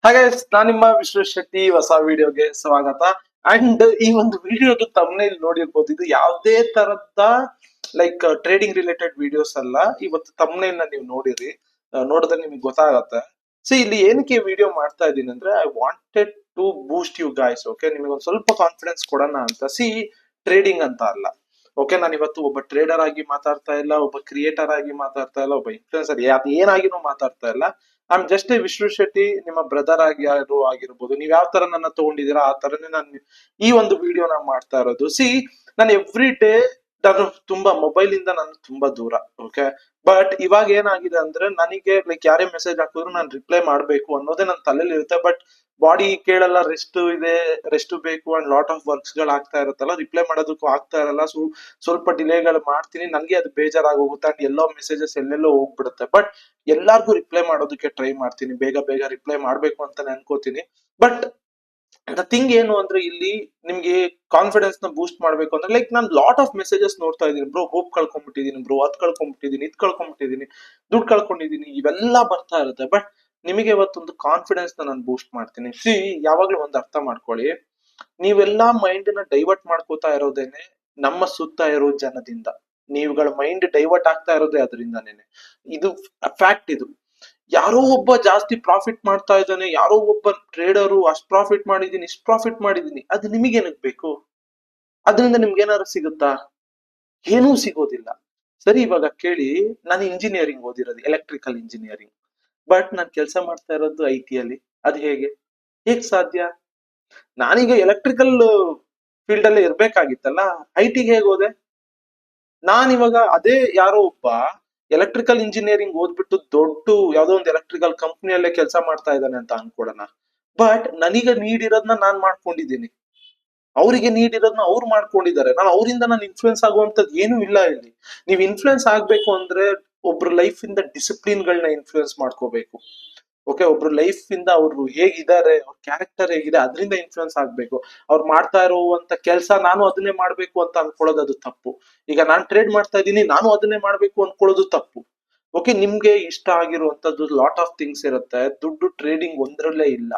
ಹಾಗೆ ನಾನು ನಿಮ್ಮ ವಿಶ್ವೇಶ್ ಶೆಟ್ಟಿ ಹೊಸ ವಿಡಿಯೋಗೆ ಸ್ವಾಗತ. ಅಂಡ್ ಈ ಒಂದು ವಿಡಿಯೋದು ತಮ್ಮನೇಲಿ ನೋಡಿರ್ಬೋದು, ಇದು ಯಾವುದೇ ತರದ ಟ್ರೇಡಿಂಗ್ ರಿಲೇಟೆಡ್ ವಿಡಿಯೋಸ್ ಅಲ್ಲ. ಇವತ್ತು ತಮ್ಮನೇಲ್ ನೀವು ನೋಡಿರಿ, ನೋಡಿದ್ರೆ ನಿಮ್ಗೆ ಗೊತ್ತಾಗತ್ತೆ. ಸೊ ಇಲ್ಲಿ ಏನಕ್ಕೆ ವಿಡಿಯೋ ಮಾಡ್ತಾ ಇದ್ದೀನಿ ಅಂದ್ರೆ, I wanted to boost you guys. Okay, ನಿಮಗೆ ಒಂದ್ ಸ್ವಲ್ಪ ಕಾನ್ಫಿಡೆನ್ಸ್ ಕೊಡೋಣ ಅಂತ. ಟ್ರೇಡಿಂಗ್ ಅಂತ ಅಲ್ಲ. ಓಕೆ, ನಾನು ಇವತ್ತು ಒಬ್ಬ ಟ್ರೇಡರ್ ಆಗಿ ಮಾತಾಡ್ತಾ ಇಲ್ಲ, ಒಬ್ಬ ಕ್ರಿಯೇಟರ್ ಆಗಿ ಮಾತಾಡ್ತಾ ಇಲ್ಲ, ಒಬ್ಬ ಇನ್ಫ್ಲುಯೆನ್ಸರ್ ಏನಾಗಿನೂ ಮಾತಾಡ್ತಾ ಇಲ್ಲ. I am just A Vishwesh Shetty, ನಿಮ್ಮ ಬ್ರದರ್ ಆಗಿ ಯಾರು ಆಗಿರ್ಬೋದು. ನೀವ್ ಯಾವ ತರ ನನ್ನ ತಗೊಂಡಿದ್ದೀರಾ ಆ ತರನೇ ನಾನು ಈ ಒಂದು ವಿಡಿಯೋನ ಮಾಡ್ತಾ ಇರೋದು. ನಾನು ಎವ್ರಿ ಡೇ ನಾನು ತುಂಬಾ ಮೊಬೈಲ್ ಇಂದ ನಾನು ತುಂಬಾ ದೂರ. ಓಕೆ, ಬಟ್ ಇವಾಗ ಏನಾಗಿದೆ ಅಂದ್ರೆ, ನನಗೆ ಯಾರೇ ಮೆಸೇಜ್ ಹಾಕಿದ್ರು ನಾನು ರಿಪ್ಲೈ ಮಾಡ್ಬೇಕು ಅನ್ನೋದೇ ನನ್ನ ತಲೆಯಲ್ಲಿ ಇರುತ್ತೆ. ಬಟ್ ಬಾಡಿ ಕೇಳಲ್ಲ, ರೆಸ್ಟ್ ಇದೆ, ರೆಸ್ಟ್ ಬೇಕು ಅಂಡ್ ಲಾಟ್ ಆಫ್ ವರ್ಕ್ಸ್ ಗಳು ಆಗ್ತಾ ಇರುತ್ತಲ್ಲ, ರಿಪ್ಲೈ ಮಾಡೋದಕ್ಕೂ ಆಗ್ತಾ ಇರಲ್ಲ. ಸ್ವಲ್ಪ ಡಿಲೇಗಳು ಮಾಡ್ತೀನಿ, ನನ್ಗೆ ಅದು ಬೇಜಾರಾಗೋಗುತ್ತೆ ಅಂಡ್ ಎಲ್ಲೋ ಮೆಸೇಜಸ್ ಎಲ್ಲೆಲ್ಲೋ ಹೋಗ್ಬಿಡುತ್ತೆ. ಬಟ್ ಎಲ್ಲಾರ್ಗು ರಿಪ್ಲೈ ಮಾಡೋದಕ್ಕೆ ಟ್ರೈ ಮಾಡ್ತೀನಿ, ಬೇಗ ಬೇಗ ರಿಪ್ಲೈ ಮಾಡ್ಬೇಕು ಅಂತ ಅನ್ಕೋತೀನಿ. ಬಟ್ ದ ಥಿಂಗ್ ಏನು ಅಂದ್ರೆ, ಇಲ್ಲಿ ನಿಮ್ಗೆ ಕಾನ್ಫಿಡೆನ್ಸ್ ನ ಬೂಸ್ಟ್ ಮಾಡ್ಬೇಕು ಅಂದ್ರೆ, ನಾನು ಲಾಟ್ ಆಫ್ ಮೆಸೇಜಸ್ ನೋಡ್ತಾ ಇದ್ದೀನಿ. ಬ್ರೋ, ಹೋಪ್ ಕಳ್ಕೊಂಡ್ಬಿಟ್ಟಿದೀನಿ, ಬ್ರೋ ಅದ್ ಕಳ್ಕೊಂಡ್ಬಿಟ್ಟಿದೀನಿ, ಇದ್ ಕಳ್ಕೊಂಡ್ಬಿಟ್ಟಿದೀನಿ, ದುಡ್ಡು ಕಳ್ಕೊಂಡಿದೀನಿ, ಇವೆಲ್ಲ ಬರ್ತಾ ಇರುತ್ತೆ. ಬಟ್ ನಿಮಗೆ ಇವತ್ತೊಂದು ಕಾನ್ಫಿಡೆನ್ಸ್ ನ ನಾನು ಬೂಸ್ಟ್ ಮಾಡ್ತೀನಿ. ಯಾವಾಗ್ಲೂ ಒಂದು ಅರ್ಥ ಮಾಡ್ಕೊಳ್ಳಿ, ನೀವೆಲ್ಲಾ ಮೈಂಡ್ ನ ಡೈವರ್ಟ್ ಮಾಡ್ಕೋತಾ ಇರೋದೇನೆ ನಮ್ಮ ಸುತ್ತ ಇರೋ ಜನದಿಂದ. ನೀವುಗಳ ಮೈಂಡ್ ಡೈವರ್ಟ್ ಆಗ್ತಾ ಇರೋದೇ ಅದರಿಂದಾನೇನೆ. ಇದು ಫ್ಯಾಕ್ಟ್. ಇದು ಯಾರೋ ಒಬ್ಬ ಜಾಸ್ತಿ ಪ್ರಾಫಿಟ್ ಮಾಡ್ತಾ ಇದ್ದಾನೆ, ಯಾರೋ ಒಬ್ಬ ಟ್ರೇಡರು ಅಷ್ಟ್ ಪ್ರಾಫಿಟ್ ಮಾಡಿದೀನಿ, ಇಷ್ಟ್ ಪ್ರಾಫಿಟ್ ಮಾಡಿದೀನಿ, ಅದು ನಿಮಗೇನಕ್ ಬೇಕು? ಅದರಿಂದ ನಿಮ್ಗೆ ಏನಾದ್ರು ಸಿಗುತ್ತಾ? ಏನೂ ಸಿಗೋದಿಲ್ಲ. ಸರಿ, ಇವಾಗ ಕೇಳಿ, ನಾನು ಇಂಜಿನಿಯರಿಂಗ್ ಓದಿರೋದು, ಎಲೆಕ್ಟ್ರಿಕಲ್ ಇಂಜಿನಿಯರಿಂಗ್. ಬಟ್ ನಾನು ಕೆಲಸ ಮಾಡ್ತಾ ಇರೋದು IT ಅಲ್ಲಿ. ಅದು ಹೇಗ್ ಸಾಧ್ಯ? ನಾನೀಗ ಎಲೆಕ್ಟ್ರಿಕಲ್ ಫೀಲ್ಡ್ ಅಲ್ಲೇ ಇರ್ಬೇಕಾಗಿತ್ತಲ್ಲ, IT ಗೆ ಹೇಗ್ ಹೋದೆ? ನಾನಿವಾಗ ಅದೇ ಯಾರೋ ಒಬ್ಬ ಎಲೆಕ್ಟ್ರಿಕಲ್ ಇಂಜಿನಿಯರಿಂಗ್ ಓದ್ಬಿಟ್ಟು ದೊಡ್ಡ ಯಾವ್ದೋ ಒಂದು ಎಲೆಕ್ಟ್ರಿಕಲ್ ಕಂಪ್ನಿಯಲ್ಲೇ ಕೆಲಸ ಮಾಡ್ತಾ ಇದ್ದಾನೆ ಅಂತ ಅನ್ಕೊಡೋಣ. ಬಟ್ ನನಗೆ ನೀಡಿರೋದನ್ನ ನಾನ್ ಮಾಡ್ಕೊಂಡಿದ್ದೀನಿ, ಅವರಿಗೆ ನೀಡಿರೋದನ್ನ ಅವ್ರು ಮಾಡ್ಕೊಂಡಿದ್ದಾರೆ. ನಾನು ಇನ್ಫ್ಲೂಯೆನ್ಸ್ ಆಗುವಂತದ್ದು ಏನೂ ಇಲ್ಲ ಇಲ್ಲಿ. ನೀವು ಇನ್ಫ್ಲೂಯೆನ್ಸ್ ಆಗ್ಬೇಕು ಅಂದ್ರೆ ಒಬ್ರು ಲೈಫ್ ಇಂದ ಡಿಸಿಪ್ಲಿನ್ ಗಳನ್ನ ಇನ್ಫ್ಲೂಯೆನ್ಸ್ ಮಾಡ್ಕೋಬೇಕು. ಓಕೆ, ಒಬ್ರು ಲೈಫ್ ಇಂದ ಅವ್ರು ಹೇಗಿದ್ದಾರೆ, ಅವ್ರ ಕ್ಯಾರೆಕ್ಟರ್ ಹೇಗಿದೆ, ಅದರಿಂದ ಇನ್ಫ್ಲೂಯೆನ್ಸ್ ಆಗ್ಬೇಕು. ಅವ್ರು ಮಾಡ್ತಾ ಇರುವಂತ ಕೆಲಸ ನಾನು ಅದನ್ನೇ ಮಾಡ್ಬೇಕು ಅಂತ ಅನ್ಕೊಳ್ಳೋದು ಅದು ತಪ್ಪು. ಈಗ ನಾನ್ ಟ್ರೇಡ್ ಮಾಡ್ತಾ ಇದ್ದೀನಿ, ನಾನು ಅದನ್ನೇ ಮಾಡ್ಬೇಕು ಅನ್ಕೊಳ್ಳೋದು ತಪ್ಪು. ಓಕೆ, ನಿಮ್ಗೆ ಇಷ್ಟ ಆಗಿರುವಂತದ್ದು ಲಾಟ್ ಆಫ್ ಥಿಂಗ್ಸ್ ಇರುತ್ತೆ. ದುಡ್ಡು ಟ್ರೇಡಿಂಗ್ ಒಂದ್ರಲ್ಲೇ ಇಲ್ಲ,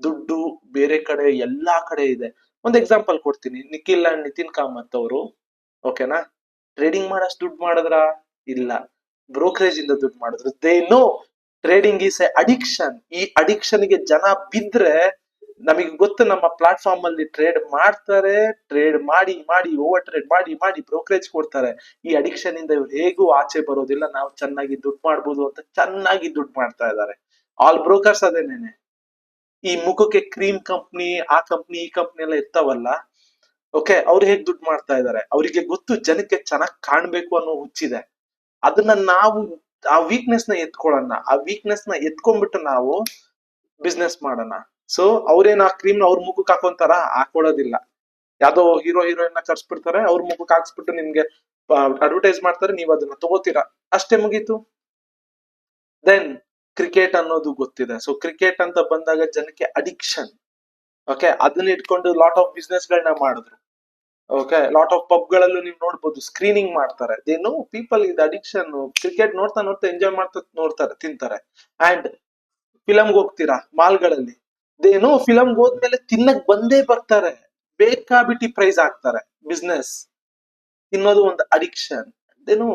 ದುಡ್ಡು ಬೇರೆ ಕಡೆ ಎಲ್ಲಾ ಕಡೆ ಇದೆ. ಒಂದ್ ಎಕ್ಸಾಂಪಲ್ ಕೊಡ್ತೀನಿ. ನಿಖಿಲ್ ಅಂಡ್ ನಿತಿನ್ ಕಾಮತ್ ಅವರು, ಓಕೆನಾ, ಟ್ರೇಡಿಂಗ್ ಮಾಡಷ್ಟು ದುಡ್ಡು ಮಾಡಿದ್ರ? ಇಲ್ಲ, ಬ್ರೋಕರೇಜ್ ಇಂದ ದುಡ್ಡು ಮಾಡಿದ್ರು. They know trading is A addiction. ಈ ಅಡಿಕ್ಷನ್ ಗೆ ಜನ ಬಿದ್ರೆ, ನಮಗೆ ಗೊತ್ತು, ನಮ್ಮ ಪ್ಲಾಟ್ಫಾರ್ಮ್ ಅಲ್ಲಿ ಟ್ರೇಡ್ ಮಾಡ್ತಾರೆ, ಟ್ರೇಡ್ ಮಾಡಿ ಮಾಡಿ ಓವರ್ ಟ್ರೇಡ್ ಮಾಡಿ ಮಾಡಿ ಬ್ರೋಕರೇಜ್ ಕೊಡ್ತಾರೆ. ಈ ಅಡಿಕ್ಷನ್ ಇಂದ ಇವ್ರು ಹೇಗೂ ಆಚೆ ಬರೋದಿಲ್ಲ. ನಾವು ಚೆನ್ನಾಗಿ ದುಡ್ಡು ಮಾಡ್ಬೋದು ಅಂತ ಚೆನ್ನಾಗಿ ದುಡ್ಡು ಮಾಡ್ತಾ ಇದ್ದಾರೆ. ಆಲ್ ಬ್ರೋಕರ್ಸ್ ಅದೇನೇನೆ. ಈ ಮುಖಕ್ಕೆ ಕ್ರೀಮ್ ಕಂಪ್ನಿ, ಆ ಕಂಪ್ನಿ, ಈ ಕಂಪ್ನಿ ಎಲ್ಲ ಇರ್ತಾವಲ್ಲ, ಓಕೆ, ಅವ್ರು ಹೇಗ್ ದುಡ್ಡು ಮಾಡ್ತಾ ಇದಾರೆ? ಅವರಿಗೆ ಗೊತ್ತು, ಜನಕ್ಕೆ ಚೆನ್ನಾಗ್ ಕಾಣ್ಬೇಕು ಅನ್ನೋ ಹುಚ್ಚಿದೆ. ಅದನ್ನ ನಾವು ಆ ವೀಕ್ನೆಸ್ ನ ಎತ್ಕೊಳ್ಳೋಣ, ಆ ವೀಕ್ನೆಸ್ ನ ಎತ್ಕೊಂಡ್ಬಿಟ್ಟು ನಾವು ಬಿಸ್ನೆಸ್ ಮಾಡೋಣ. ಸೊ ಅವ್ರೇನ್ ಆ ಕ್ರೀಮ್ ನ ಅವ್ರ ಮುಖಕ್ಕೆ ಹಾಕೊಂತಾರ? ಹಾಕೊಳ್ಳೋದಿಲ್ಲ. ಯಾವ್ದೋ ಹೀರೋಯಿನ್ ನ ಕರ್ಸ್ಬಿಡ್ತಾರೆ, ಅವ್ರ ಮುಖಕ್ಕೆ ಹಾಕ್ಸ್ಬಿಟ್ಟು ನಿಮ್ಗೆ ಅಡ್ವರ್ಟೈಸ್ ಮಾಡ್ತಾರೆ, ನೀವ್ ಅದನ್ನ ತಗೋತೀರಾ, ಅಷ್ಟೇ, ಮುಗೀತು. ದೆನ್ ಕ್ರಿಕೆಟ್ ಅನ್ನೋದು ಗೊತ್ತಿದೆ. ಸೊ ಕ್ರಿಕೆಟ್ ಅಂತ ಬಂದಾಗ ಜನಕ್ಕೆ ಅಡಿಕ್ಷನ್. ಓಕೆ, ಅದನ್ನ ಇಟ್ಕೊಂಡು ಲಾಟ್ ಆಫ್ ಬಿಸ್ನೆಸ್ ಗಳನ್ನ ಮಾಡಿದ್ರು. ಓಕೆ, ಲಾಟ್ ಆಫ್ ಪಬ್ ಗಳಲ್ಲೂ ನೀವು ನೋಡ್ಬೋದು, ಸ್ಕ್ರೀನಿಂಗ್ ಮಾಡ್ತಾರೆ. ದೇ ನೋ ಪೀಪಲ್ ಇದು ಅಡಿಕ್ಷನ್. ಕ್ರಿಕೆಟ್ ನೋಡ್ತಾ ನೋಡ್ತಾ ಎಂಜಾಯ್ ಮಾಡ್ತಾ ನೋಡ್ತಾರೆ, ತಿಂತಾರೆ. ಅಂಡ್ ಫಿಲಮ್ಗೆ ಹೋಗ್ತೀರಾ ಮಾಲ್ಗಳಲ್ಲಿ, ದೇ ನೋ ಫಿಲಮ್ಗೆ ಹೋದ್ಮೇಲೆ ತಿನ್ನಕ್ ಬಂದೇ ಬರ್ತಾರೆ, ಬೇಕಾಬಿಟ್ಟಿ ಪ್ರೈಸ್ ಹಾಕ್ತಾರೆ. ಬಿಸ್ನೆಸ್ ತಿನ್ನೋದು ಒಂದು ಅಡಿಕ್ಷನ್. ಏನು?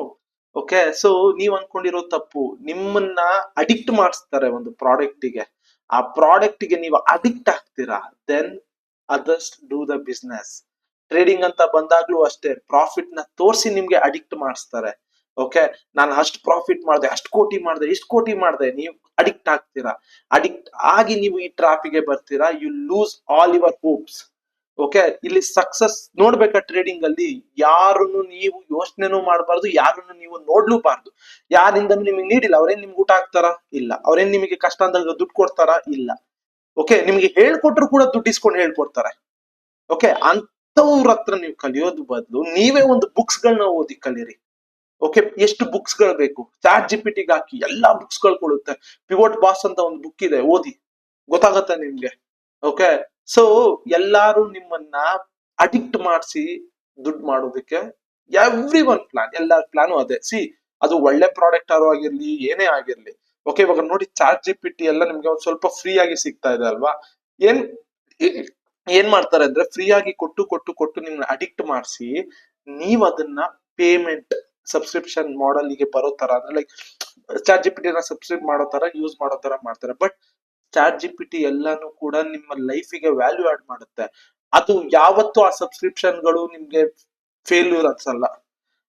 ಓಕೆ, ಸೊ ನೀವ್ ಅನ್ಕೊಂಡಿರೋ ತಪ್ಪು. ನಿಮ್ಮನ್ನ ಅಡಿಕ್ಟ್ ಮಾಡಿಸ್ತಾರೆ ಒಂದು ಪ್ರಾಡಕ್ಟ್ ಗೆ. ಆ ಪ್ರಾಡಕ್ಟ್ ಗೆ ನೀವು ಅಡಿಕ್ಟ್ ಆಗ್ತೀರಾ, then others do the business. Trading ಅಂತ ಬಂದಾಗ್ಲೂ ಅಷ್ಟೇ, ಪ್ರಾಫಿಟ್ ನ ತೋರಿಸಿ ನಿಮ್ಗೆ ಅಡಿಕ್ಟ್ ಮಾಡಿಸ್ತಾರೆ. ಓಕೆ, ನಾನು ಅಷ್ಟು ಪ್ರಾಫಿಟ್ ಮಾಡಿದೆ, ಅಷ್ಟು ಕೋಟಿ ಮಾಡಿದೆ, ಇಷ್ಟು ಕೋಟಿ ಮಾಡಿದೆ, ನೀವು ಅಡಿಕ್ಟ್ ಆಗ್ತೀರಾ. ಅಡಿಕ್ಟ್ ಆಗಿ ನೀವು ಈ ಟ್ರಾಪಿಗೆ ಬರ್ತೀರಾ. You lose all your hopes. Okay, ಇಲ್ಲಿ ಸಕ್ಸಸ್ ನೋಡ್ಬೇಕಾ ಟ್ರೇಡಿಂಗ್ ಅಲ್ಲಿ? ಯಾರನ್ನು ನೀವು ಯೋಚನೆನೂ ಮಾಡಬಾರ್ದು, ಯಾರನ್ನು ನೀವು ನೋಡ್ಲೂಬಾರ್ದು. ಯಾರಿಂದನೂ ನಿಮಗೆ ನೀಡಿಲ್ಲ, ಅವ್ರೇನ್ ನಿಮ್ಗೆ ಊಟ ಹಾಕ್ತಾರ? ಇಲ್ಲ. ಅವ್ರೇನ್ ನಿಮಗೆ ಕಷ್ಟ ಅಂದಾಗ ದುಡ್ಡು ಕೊಡ್ತಾರ? ಇಲ್ಲ. ಓಕೆ, ನಿಮ್ಗೆ ಹೇಳ್ಕೊಟ್ರು ಕೂಡ ದುಡ್ಡು ಇಸ್ಕೊಂಡು ಹೇಳ್ಕೊಡ್ತಾರೆ. ಓಕೆ, ಅಂತವ್ರ ಹತ್ರ ನೀವು ಕಲಿಯೋದು ಬದಲು ನೀವೇ ಒಂದು ಬುಕ್ಸ್ ಗಳನ್ನ ಓದಿ ಕಲೀರಿ. ಓಕೆ, ಎಷ್ಟು ಬುಕ್ಸ್ ಗಳು ಬೇಕು? ಚಾಟ್ GPT ಗೆ ಹಾಕಿ, ಎಲ್ಲಾ ಬುಕ್ಸ್ ಗಳು ಕೊಡುತ್ತೆ. ಪಿವೋಟ್ ಬಾಸ್ ಅಂತ ಒಂದು ಬುಕ್ ಇದೆ, ಓದಿ, ಗೊತ್ತಾಗತ್ತೆ ನಿಮ್ಗೆ. ಓಕೆ, ಸೊ ಎಲ್ಲಾರು ನಿಮ್ಮನ್ನ ಅಡಿಕ್ಟ್ ಮಾಡಿಸಿ ದುಡ್ಡು ಮಾಡೋದಕ್ಕೆ ಎವ್ರಿ ಒನ್ ಪ್ಲಾನ್, ಎಲ್ಲಾರ ಪ್ಲಾನು ಅದೇ. ಅದು ಒಳ್ಳೆ ಪ್ರಾಡಕ್ಟ್ ಆಗಿರ್ಲಿ, ಏನೇ ಆಗಿರ್ಲಿ, ಓಕೆ, ಇವಾಗ ನೋಡಿ ಚಾಟ್ ಜಿ ಪಿ ಟಿ ಎಲ್ಲ ನಿಮ್ಗೆ ಒಂದ್ ಸ್ವಲ್ಪ ಫ್ರೀ ಆಗಿ ಸಿಗ್ತಾ ಇದೆ ಅಲ್ವಾ. ಏನ್ ಏನ್ ಮಾಡ್ತಾರೆ ಅಂದ್ರೆ ಫ್ರೀ ಆಗಿ ಕೊಟ್ಟು ಕೊಟ್ಟು ಕೊಟ್ಟು ನಿಮ್ನ ಅಡಿಕ್ಟ್ ಮಾಡಿಸಿ ನೀವ್ ಅದನ್ನ ಪೇಮೆಂಟ್ ಸಬ್ಸ್ಕ್ರಿಪ್ಷನ್ ಮಾಡಲ್ ಗೆ ಬರೋ ತರ ಅಂದ್ರೆ like chat G P T ನ ಸಬ್ಸ್ಕ್ರೈಬ್ ಮಾಡೋ ತರ ಯೂಸ್ ಮಾಡೋ ತರ ಮಾಡ್ತಾರೆ. But chat G P T ಎಲ್ಲಾನು ಕೂಡ ನಿಮ್ಮ ಲೈಫಿಗೆ ವ್ಯಾಲ್ಯೂ ಆಡ್ ಮಾಡುತ್ತೆ. ಅದು ಯಾವತ್ತೂ ಆ ಸಬ್ಸ್ಕ್ರಿಪ್ಷನ್ ಗಳು ನಿಮ್ಗೆ ಫೇಲ್ಯೂರ್ ಅನ್ಸಲ್ಲ.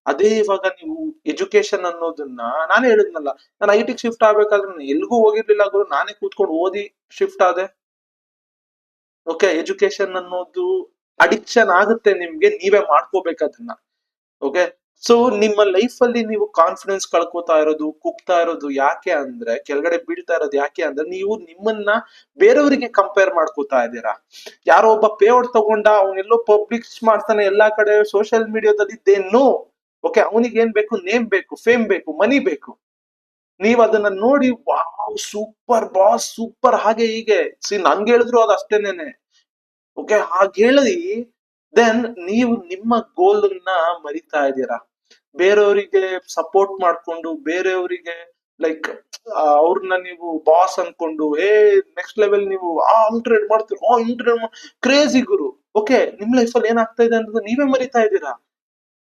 ಅದೇ ಇವಾಗ ನೀವು ಎಜುಕೇಶನ್ ಅನ್ನೋದನ್ನ ನಾನು ಹೇಳಿದ್ನಲ್ಲ, ನಾನು ಐ ಟಿ ಶಿಫ್ಟ್ ಆಗ್ಬೇಕಾದ್ರೆ ನಾನು ಎಲ್ಗೂ ಹೋಗಿರ್ಲಿಲ್ಲ ಗುರು, ನಾನೇ ಕೂತ್ಕೊಂಡು ಓದಿ ಶಿಫ್ಟ್ ಆದೆ. ಓಕೆ, ಎಜುಕೇಶನ್ ಅನ್ನೋದು ಅಡಿಕ್ಷನ್ ಆಗುತ್ತೆ ನಿಮ್ಗೆ, ನೀವೇ ಮಾಡ್ಕೋಬೇಕು ಅದನ್ನ. ಓಕೆ, ಸೊ ನಿಮ್ಮ ಲೈಫ್ ಅಲ್ಲಿ ನೀವು ಕಾನ್ಫಿಡೆನ್ಸ್ ಕಳ್ಕೊತಾ ಇರೋದು, ಕುಗ್ತಾ ಇರೋದು ಯಾಕೆ ಅಂದ್ರೆ, ಕೆಳಗಡೆ ಬೀಳ್ತಾ ಇರೋದು ಯಾಕೆ ಅಂದ್ರೆ ನೀವು ನಿಮ್ಮನ್ನ ಬೇರೆಯವರಿಗೆ ಕಂಪೇರ್ ಮಾಡ್ಕೋತಾ ಇದ್ದೀರಾ. ಯಾರೋ ಒಬ್ಬ ಪೇಔಟ್ ತಗೊಂಡ ಅವನೆಲ್ಲೋ ಪಬ್ಲಿಷ್ ಮಾಡ್ತಾನೆ ಎಲ್ಲಾ ಕಡೆ ಸೋಷಿಯಲ್ ಮೀಡಿಯಾದಲ್ಲಿ, ನೋ. ಓಕೆ, ಅವನಿಗೆ ಏನ್ ಬೇಕು? ನೇಮ್ ಬೇಕು, ಫೇಮ್ ಬೇಕು, ಮನಿ ಬೇಕು. ನೀವ್ ಅದನ್ನ ನೋಡಿ ವಾವ್ ಸೂಪರ್ ಬಾಸ್, ಸೂಪರ್, ಹಾಗೆ ಹೀಗೆ ನಂಗೆ ಹೇಳಿದ್ರು ಅದು ಅಷ್ಟೇನೇನೆ. ಓಕೆ, ಹಾಗೆ ಹೇಳಿ ದೆನ್ ನೀವು ನಿಮ್ಮ ಗೋಲ್ ಮರಿತಾ ಇದ್ದೀರಾ. ಬೇರೆಯವರಿಗೆ ಸಪೋರ್ಟ್ ಮಾಡ್ಕೊಂಡು, ಬೇರೆಯವರಿಗೆ ಲೈಕ್ ಅವ್ರನ್ನ ನೀವು ಬಾಸ್ ಅನ್ಕೊಂಡು, ನೆಕ್ಸ್ಟ್ ಲೆವೆಲ್ ನೀವು ಇಂಟ್ರೇಡ್ ಮಾಡ್ತೀರ, ಇಂಟ್ರೇಡ್ ಕ್ರೇಜಿ ಗುರು. ಓಕೆ, ನಿಮ್ ಲೈಫ್ ಅಲ್ಲಿ ಏನಾಗ್ತಾ ಇದೆ ಅನ್ನೋದು ನೀವೇ ಮರಿತಾ ಇದ್ದೀರಾ.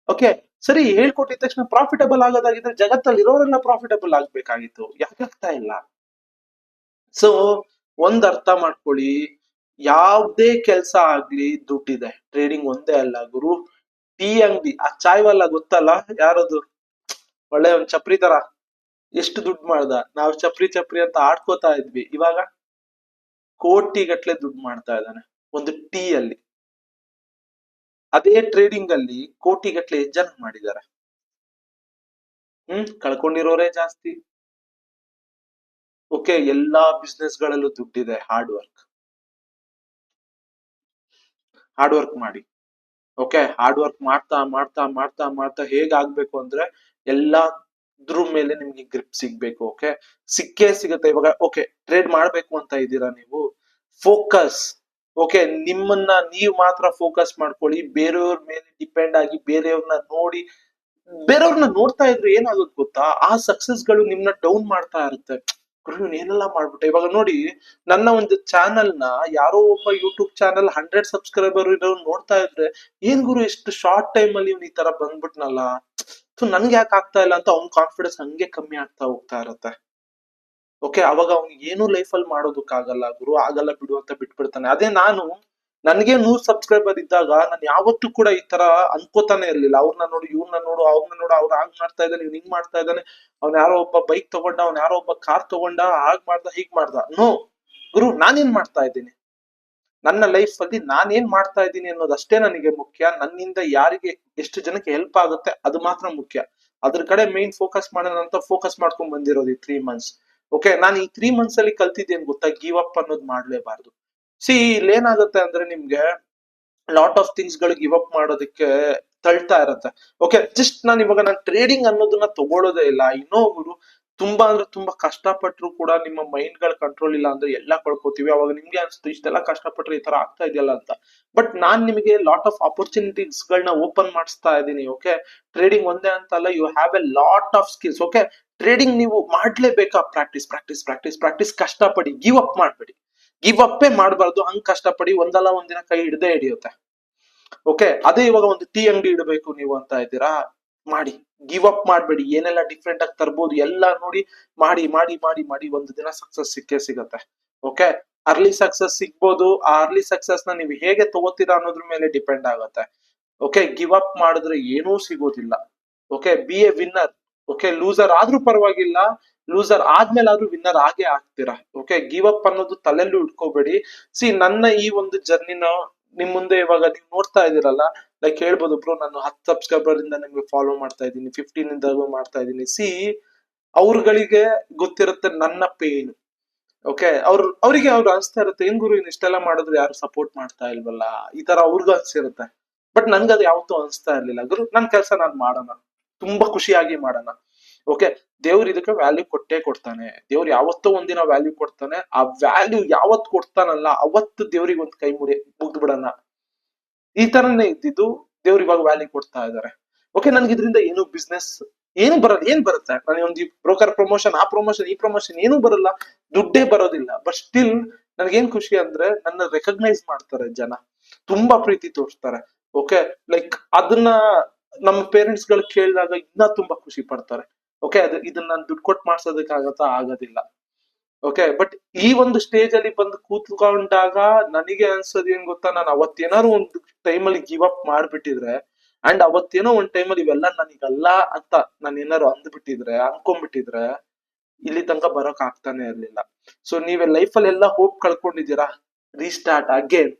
ಓಕೆ, ಸರಿ, ಹೇಳ್ಕೊಟ್ಟಿದ ತಕ್ಷಣ ಪ್ರಾಫಿಟಬಲ್ ಆಗೋದಾಗಿದ್ರೆ ಜಗತ್ತಲ್ಲಿ ಇರೋರೆಲ್ಲ ಪ್ರಾಫಿಟಬಲ್ ಆಗ್ಬೇಕಾಗಿತ್ತು, ಯಾಕೆ ಆಗ್ತಾ ಇಲ್ಲ? ಸೊ ಒಂದ್ ಅರ್ಥ ಮಾಡ್ಕೊಳ್ಳಿ, ಯಾವ್ದೇ ಕೆಲ್ಸ ಆಗ್ಲಿ ದುಡ್ಡಿದೆ. ಟ್ರೇಡಿಂಗ್ ಒಂದೇ ಅಲ್ಲ ಗುರು. ಟೀ ಅಂಗಡಿ, ಆ ಚಾಯ್ ವಾಲ ಗೊತ್ತಲ್ಲ ಯಾರದು, ಒಳ್ಳೆ ಒಂದ್ ಚಪ್ರಿ ತರ, ಎಷ್ಟು ದುಡ್ಡು ಮಾಡ್ದ. ನಾವ್ ಚಪ್ರಿ ಚಪ್ರಿ ಅಂತ ಆಡ್ಕೋತಾ ಇದ್ವಿ, ಇವಾಗ ಕೋಟಿ ಗಟ್ಲೆ ದುಡ್ಡು ಮಾಡ್ತಾ ಇದ್ದಾನೆ ಒಂದು ಟೀ ಅಲ್ಲಿ. ಅದೇ ಟ್ರೇಡಿಂಗ್ ಅಲ್ಲಿ ಕೋಟಿ ಗಟ್ಲೆ ಜನ ಮಾಡಿದ್ದಾರೆ. ಕಳ್ಕೊಂಡಿರೋರೇ ಜಾಸ್ತಿ. ಓಕೆ, ಎಲ್ಲಾ ಬಿಸ್ನೆಸ್ ಗಳಲ್ಲೂ ದುಡ್ಡಿದೆ. ಹಾರ್ಡ್ ವರ್ಕ್ ಮಾಡಿ. ಓಕೆ, ಹಾರ್ಡ್ ವರ್ಕ್ ಮಾಡ್ತಾ ಮಾಡ್ತಾ ಮಾಡ್ತಾ ಮಾಡ್ತಾ ಹೇಗಾಗ್ಬೇಕು ಅಂದ್ರೆ ಎಲ್ಲಾದ್ರ ಮೇಲೆ ನಿಮ್ಗೆ ಗ್ರಿಪ್ ಸಿಗ್ಬೇಕು. ಓಕೆ, ಸಿಕ್ಕೇ ಸಿಗುತ್ತೆ. ಇವಾಗ ಓಕೆ, ಟ್ರೇಡ್ ಮಾಡ್ಬೇಕು ಅಂತ ಇದ್ದೀರಾ ನೀವು, ಫೋಕಸ್. ಓಕೆ, ನಿಮ್ಮನ್ನ ನೀವ್ ಮಾತ್ರ ಫೋಕಸ್ ಮಾಡ್ಕೊಳ್ಳಿ. ಬೇರೆಯವ್ರ ಮೇಲೆ ಡಿಪೆಂಡ್ ಆಗಿ ಬೇರೆಯವ್ರನ್ನ ನೋಡ್ತಾ ಇದ್ರೆ ಏನಾಗುತ್ತೆ ಗೊತ್ತಾ, ಆ ಸಕ್ಸಸ್ ಗಳು ನಿಮ್ನ ಡೌನ್ ಮಾಡ್ತಾ ಇರುತ್ತೆ. ಗುರು ಏನೆಲ್ಲ ಮಾಡ್ಬಿಟ್ಟೆ. ಇವಾಗ ನೋಡಿ, ನನ್ನ ಒಂದು ಚಾನೆಲ್ ನ ಯಾರೋ ಒಬ್ಬ ಯೂಟ್ಯೂಬ್ ಚಾನೆಲ್ 100 ಸಬ್ಸ್ಕ್ರೈಬರ್ ಇರೋರು ನೋಡ್ತಾ ಇದ್ರೆ, ಏನ್ ಗುರು ಇಷ್ಟು ಶಾರ್ಟ್ ಟೈಮ್ ಅಲ್ಲಿ ಇವ್ನು ಈ ತರ ಬಂದ್ಬಿಟ್ನಲ್ಲ, ಸೊ ನನ್ಗೆ ಯಾಕೆ ಆಗ್ತಾ ಇಲ್ಲ ಅಂತ ಅವ್ನ ಕಾನ್ಫಿಡೆನ್ಸ್ ಹಂಗೆ ಕಮ್ಮಿ ಆಗ್ತಾ ಹೋಗ್ತಾ ಇರತ್ತೆ. ಓಕೆ, ಅವಾಗ ಅವ್ನಿಗೆ ಏನು ಲೈಫ್ ಅಲ್ಲಿ ಮಾಡೋದಕ್ಕಾಗಲ್ಲ ಗುರು, ಆಗಲ್ಲ ಬಿಡು ಅಂತ ಬಿಟ್ಬಿಡ್ತಾನೆ. ಅದೇ ನಾನು, ನನ್ಗೆ 100 ಸಬ್ಸ್ಕ್ರೈಬರ್ ಇದ್ದಾಗ ನಾನು ಯಾವತ್ತೂ ಕೂಡ ಈ ತರ ಅನ್ಕೋತಾನೆ ಇರ್ಲಿಲ್ಲ. ಅವ್ರನ್ನ ನೋಡು, ಇವ್ರನ್ನ ನೋಡು, ಅವ್ರನ್ನ ನೋಡು, ಅವ್ರು ಹಾಗ್ ಮಾಡ್ತಾ ಇದ್ದಾನೆ, ಇವ್ನು ಹಿಂಗ್ ಮಾಡ್ತಾ ಇದ್ದಾನೆ, ಅವ್ನ್ ಯಾರೋ ಒಬ್ಬ ಬೈಕ್ ತಗೊಂಡ, ಅವ್ನ್ ಯಾರೋ ಒಬ್ಬ ಕಾರ್ ತಗೊಂಡ, ಹಾಗ್ ಮಾಡ್ದ ಹೀಗ್ ಮಾಡ್ದ. ನೋ ಗುರು, ನಾನೇನ್ ಮಾಡ್ತಾ ಇದ್ದೀನಿ, ನನ್ನ ಲೈಫ್ ಅಲ್ಲಿ ನಾನೇನ್ ಮಾಡ್ತಾ ಇದ್ದೀನಿ ಅನ್ನೋದಷ್ಟೇ ನನಗೆ ಮುಖ್ಯ. ನನ್ನಿಂದ ಯಾರಿಗೆ ಎಷ್ಟು ಜನಕ್ಕೆ ಹೆಲ್ಪ್ ಆಗುತ್ತೆ ಅದು ಮಾತ್ರ ಮುಖ್ಯ. ಅದ್ರ ಕಡೆ ಮೇನ್ ಫೋಕಸ್ ಮಾಡೋಣ ಅಂತ ಫೋಕಸ್ ಮಾಡ್ಕೊಂಡ್ ಬಂದಿರೋದು ಈ 3 ಮಂತ್ಸ್. ಓಕೆ, ನಾನು ಈ 3 ಮಂತ್ಸ್ ಅಲ್ಲಿ ಕಲ್ತಿದ್ದೇನ್ ಗೊತ್ತಾ, ಗಿವ್ ಅಪ್ ಅನ್ನೋದು ಮಾಡ್ಲೇಬಾರ್ದು. ಇಲ್ಲಿ ಏನಾಗುತ್ತೆ ಅಂದ್ರೆ ನಿಮ್ಗೆ ಲಾಟ್ ಆಫ್ ಥಿಂಗ್ಸ್ ಗಳು ಗಿವ್ ಅಪ್ ಮಾಡೋದಕ್ಕೆ ತಳ್ತಾ ಇರತ್ತೆ. ಓಕೆ, ಜಸ್ಟ್ ನಾನು ಇವಾಗ ನಾನು ಟ್ರೇಡಿಂಗ್ ಅನ್ನೋದನ್ನ ತಗೊಳ್ಳೋದೇ ಇಲ್ಲ. ಇನ್ನೂ ಗುರು, ತುಂಬಾ ಅಂದ್ರೆ ತುಂಬಾ ಕಷ್ಟಪಟ್ರು ಕೂಡ ನಿಮ್ಮ ಮೈಂಡ್ ಗಳ ಕಂಟ್ರೋಲ್ ಇಲ್ಲ ಅಂದ್ರೆ ಎಲ್ಲ ಕಳ್ಕೊತೀವಿ. ಅವಾಗ ನಿಮ್ಗೆ ಅನ್ಸುತ್ತೆ ಇಷ್ಟೆಲ್ಲ ಕಷ್ಟಪಟ್ರೆ ಈ ತರ ಆಗ್ತಾ ಇದೆಯಲ್ಲ ಅಂತ. ಬಟ್ ನಾನ್ ನಿಮಗೆ ಲಾಟ್ ಆಫ್ ಅಪರ್ಚುನಿಟೀಸ್ ಗಳನ್ನ ಓಪನ್ ಮಾಡಿಸ್ತಾ ಇದ್ದೀನಿ. ಓಕೆ, ಟ್ರೇಡಿಂಗ್ ಒಂದೇ ಅಂತಲ್ಲ, you have a lot of skills. Okay, trading ನೀವು ಮಾಡ್ಲೇಬೇಕಾ, ಪ್ರಾಕ್ಟೀಸ್ ಪ್ರಾಕ್ಟೀಸ್ ಪ್ರಾಕ್ಟೀಸ್ ಪ್ರಾಕ್ಟೀಸ್, ಕಷ್ಟಪಡಿ, ಗಿವ್ ಅಪ್ ಮಾಡ್ಬೇಡಿ. ಗಿವ್ ಅಪ್ಪೇ ಮಾಡಬಾರ್ದು, ಹಂಗ್ ಕಷ್ಟಪಡಿ, ಒಂದಲ್ಲ ಒಂದಿನ ಕೈ ಹಿಡ್ದೇ ಹಿಡಿಯುತ್ತೆ. ಓಕೆ, ಅದೇ ಇವಾಗ ಒಂದು ಟೀ ಅಂಗಡಿ ಇಡಬೇಕು ನೀವು ಅಂತ ಇದ್ದೀರಾ, ಮಾಡಿ. ಗಿವ್ ಅಪ್ ಮಾಡ್ಬೇಡಿ. ಏನೆಲ್ಲ ಡಿಫ್ರೆಂಟ್ ಆಗಿ ತರ್ಬೋದು ಎಲ್ಲ ನೋಡಿ, ಮಾಡಿ ಮಾಡಿ ಮಾಡಿ ಮಾಡಿ ಒಂದು ದಿನ ಸಕ್ಸಸ್ ಸಿಕ್ಕೇ ಸಿಗತ್ತೆ. ಓಕೆ, ಅರ್ಲಿ ಸಕ್ಸಸ್ ಸಿಗ್ಬೋದು. ಆ ಅರ್ಲಿ ಸಕ್ಸಸ್ ನ ನೀವು ಹೇಗೆ ತಗೋತೀರಾ ಅನ್ನೋದ್ರ ಮೇಲೆ ಡಿಪೆಂಡ್ ಆಗುತ್ತೆ. ಓಕೆ, ಗಿವ್ ಅಪ್ ಮಾಡಿದ್ರೆ ಏನೂ ಸಿಗೋದಿಲ್ಲ. Okay, B A winner. Okay, loser ಆದ್ರೂ ಪರವಾಗಿಲ್ಲ, ಲೂಸರ್ ಆದ್ಮೇಲಾದ್ರೂ ವಿನ್ನರ್ ಆಗೇ ಆಗ್ತೀರಾ. ಓಕೆ, ಗಿವ್ ಅಪ್ ಅನ್ನೋದು ತಲೆಲ್ಲೂ ಇಟ್ಕೋಬೇಡಿ. ನನ್ನ ಈ ಒಂದು ಜರ್ನಿನ ನಿಮ್ ಮುಂದೆ ಇವಾಗ ನೀವು ನೋಡ್ತಾ ಇದೀರಲ್ಲ, ಲೈಕ್ ಹೇಳ್ಬೋದು ಬ್ರೋ, ನಾನು 10 ಸಬ್ಸ್ಕ್ರೈಬರ್ ಇಂದ ನಿಮ್ಗೆ ಫಾಲೋ ಮಾಡ್ತಾ ಇದ್ದೀನಿ, 15 ಇಂದ ಮಾಡ್ತಾ ಇದ್ದೀನಿ. ಅವ್ರಗಳಿಗೆ ಗೊತ್ತಿರುತ್ತೆ ನನ್ನ ಪೇನ್. ಓಕೆ, ಅವ್ರಿಗೆ ಅನ್ಸ್ತಾ ಇರುತ್ತೆ, ಏನ್ ಗುರು ಇನ್ ಇಷ್ಟೆಲ್ಲ ಮಾಡಿದ್ರೆ ಯಾರು ಸಪೋರ್ಟ್ ಮಾಡ್ತಾ ಇಲ್ವಲ್ಲ, ಈ ತರ ಅವ್ರಿಗೂ ಅನ್ಸಿರುತ್ತೆ. ಬಟ್ ನನ್ಗೆ ಅದು ಯಾವತ್ತೂ ಅನ್ಸ್ತಾ ಇರ್ಲಿಲ್ಲ. ಗುರು, ನನ್ ಕೆಲ್ಸ ನಾನ್ ಮಾಡೋಣ, ತುಂಬಾ ಖುಷಿಯಾಗಿ ಮಾಡೋಣ. ಓಕೆ, ದೇವ್ರು ಇದಕ್ಕೆ ವ್ಯಾಲ್ಯೂ ಕೊಟ್ಟೇ ಕೊಡ್ತಾನೆ. ದೇವ್ರು ಯಾವತ್ತೋ ಒಂದಿನ ವ್ಯಾಲ್ಯೂ ಕೊಡ್ತಾನೆ. ಆ ವ್ಯಾಲ್ಯೂ ಯಾವತ್ ಕೊಡ್ತಾನಲ್ಲ ಅವತ್ತು ದೇವ್ರಿಗೆ ಒಂದ್ ಕೈ ಮುಗ್ದು ಬಿಡೋಣ. ಈ ತರನೇ ಇದ್ದಿದ್ದು ದೇವ್ರು ಇವಾಗ ವ್ಯಾಲ್ಯೂ ಕೊಡ್ತಾ ಇದಾರೆ. ಓಕೆ, ನನ್ಗೆ ಇದರಿಂದ ಏನು ಬಿಸ್ನೆಸ್ ಏನು ಬರಲ್ಲ. ಏನ್ ಬರುತ್ತೆ? ನನಗೆ ಒಂದು ಬ್ರೋಕರ್ ಪ್ರಮೋಷನ್, ಆ ಪ್ರಮೋಷನ್, ಈ ಪ್ರಮೋಷನ್ ಏನೂ ಬರಲ್ಲ, ದುಡ್ಡೇ ಬರೋದಿಲ್ಲ. ಬಟ್ ಸ್ಟಿಲ್ ನನ್ಗೇನ್ ಖುಷಿ ಅಂದ್ರೆ ನನ್ನ ರೆಕಗ್ನೈಸ್ ಮಾಡ್ತಾರೆ ಜನ, ತುಂಬಾ ಪ್ರೀತಿ ತೋರಿಸ್ತಾರೆ. ಓಕೆ, ಲೈಕ್ ಅದನ್ನ ನಮ್ಮ ಪೇರೆಂಟ್ಸ್ ಗಳು ಕೇಳಿದಾಗ ಇನ್ನ ತುಂಬಾ ಖುಷಿ ಪಡ್ತಾರೆ. ಓಕೆ, ಇದನ್ನ ನಾನು ದುಡ್ಡು ಕೊಟ್ಟು ಮಾಡ್ಸೋದಕ್ಕಾಗತ್ತಾ? ಆಗೋದಿಲ್ಲ. ಓಕೆ, ಬಟ್ ಈ ಒಂದು ಸ್ಟೇಜ್ ಅಲ್ಲಿ ಬಂದು ಕೂತ್ಕೊಂಡಾಗ ನನಗೆ ಅನ್ಸೋದು ಏನ್ ಗೊತ್ತಾ, ನಾನು ಅವತ್ತೇನಾದ್ರು ಒಂದು ಟೈಮಲ್ಲಿ ಗಿವ್ ಅಪ್ ಮಾಡ್ಬಿಟ್ಟಿದ್ರೆ, ಅಂಡ್ ಅವತ್ತೇನೋ ಒಂದ್ ಟೈಮಲ್ಲಿ ಇವೆಲ್ಲ ನನಗಲ್ಲ ಅಂತ ನಾನು ಏನಾರು ಅಂದ್ಬಿಟ್ಟಿದ್ರೆ, ಅನ್ಕೊಂಡ್ಬಿಟ್ಟಿದ್ರೆ, ಇಲ್ಲಿ ತನಕ ಬರೋಕ್ ಆಗ್ತಾನೆ ಇರ್ಲಿಲ್ಲ. ಸೊ ನೀವೇ ಲೈಫಲ್ಲಿ ಎಲ್ಲ ಹೋಪ್ ಕಳ್ಕೊಂಡಿದ್ದೀರಾ, ರೀಸ್ಟಾರ್ಟ್ ಅಗೇನ್,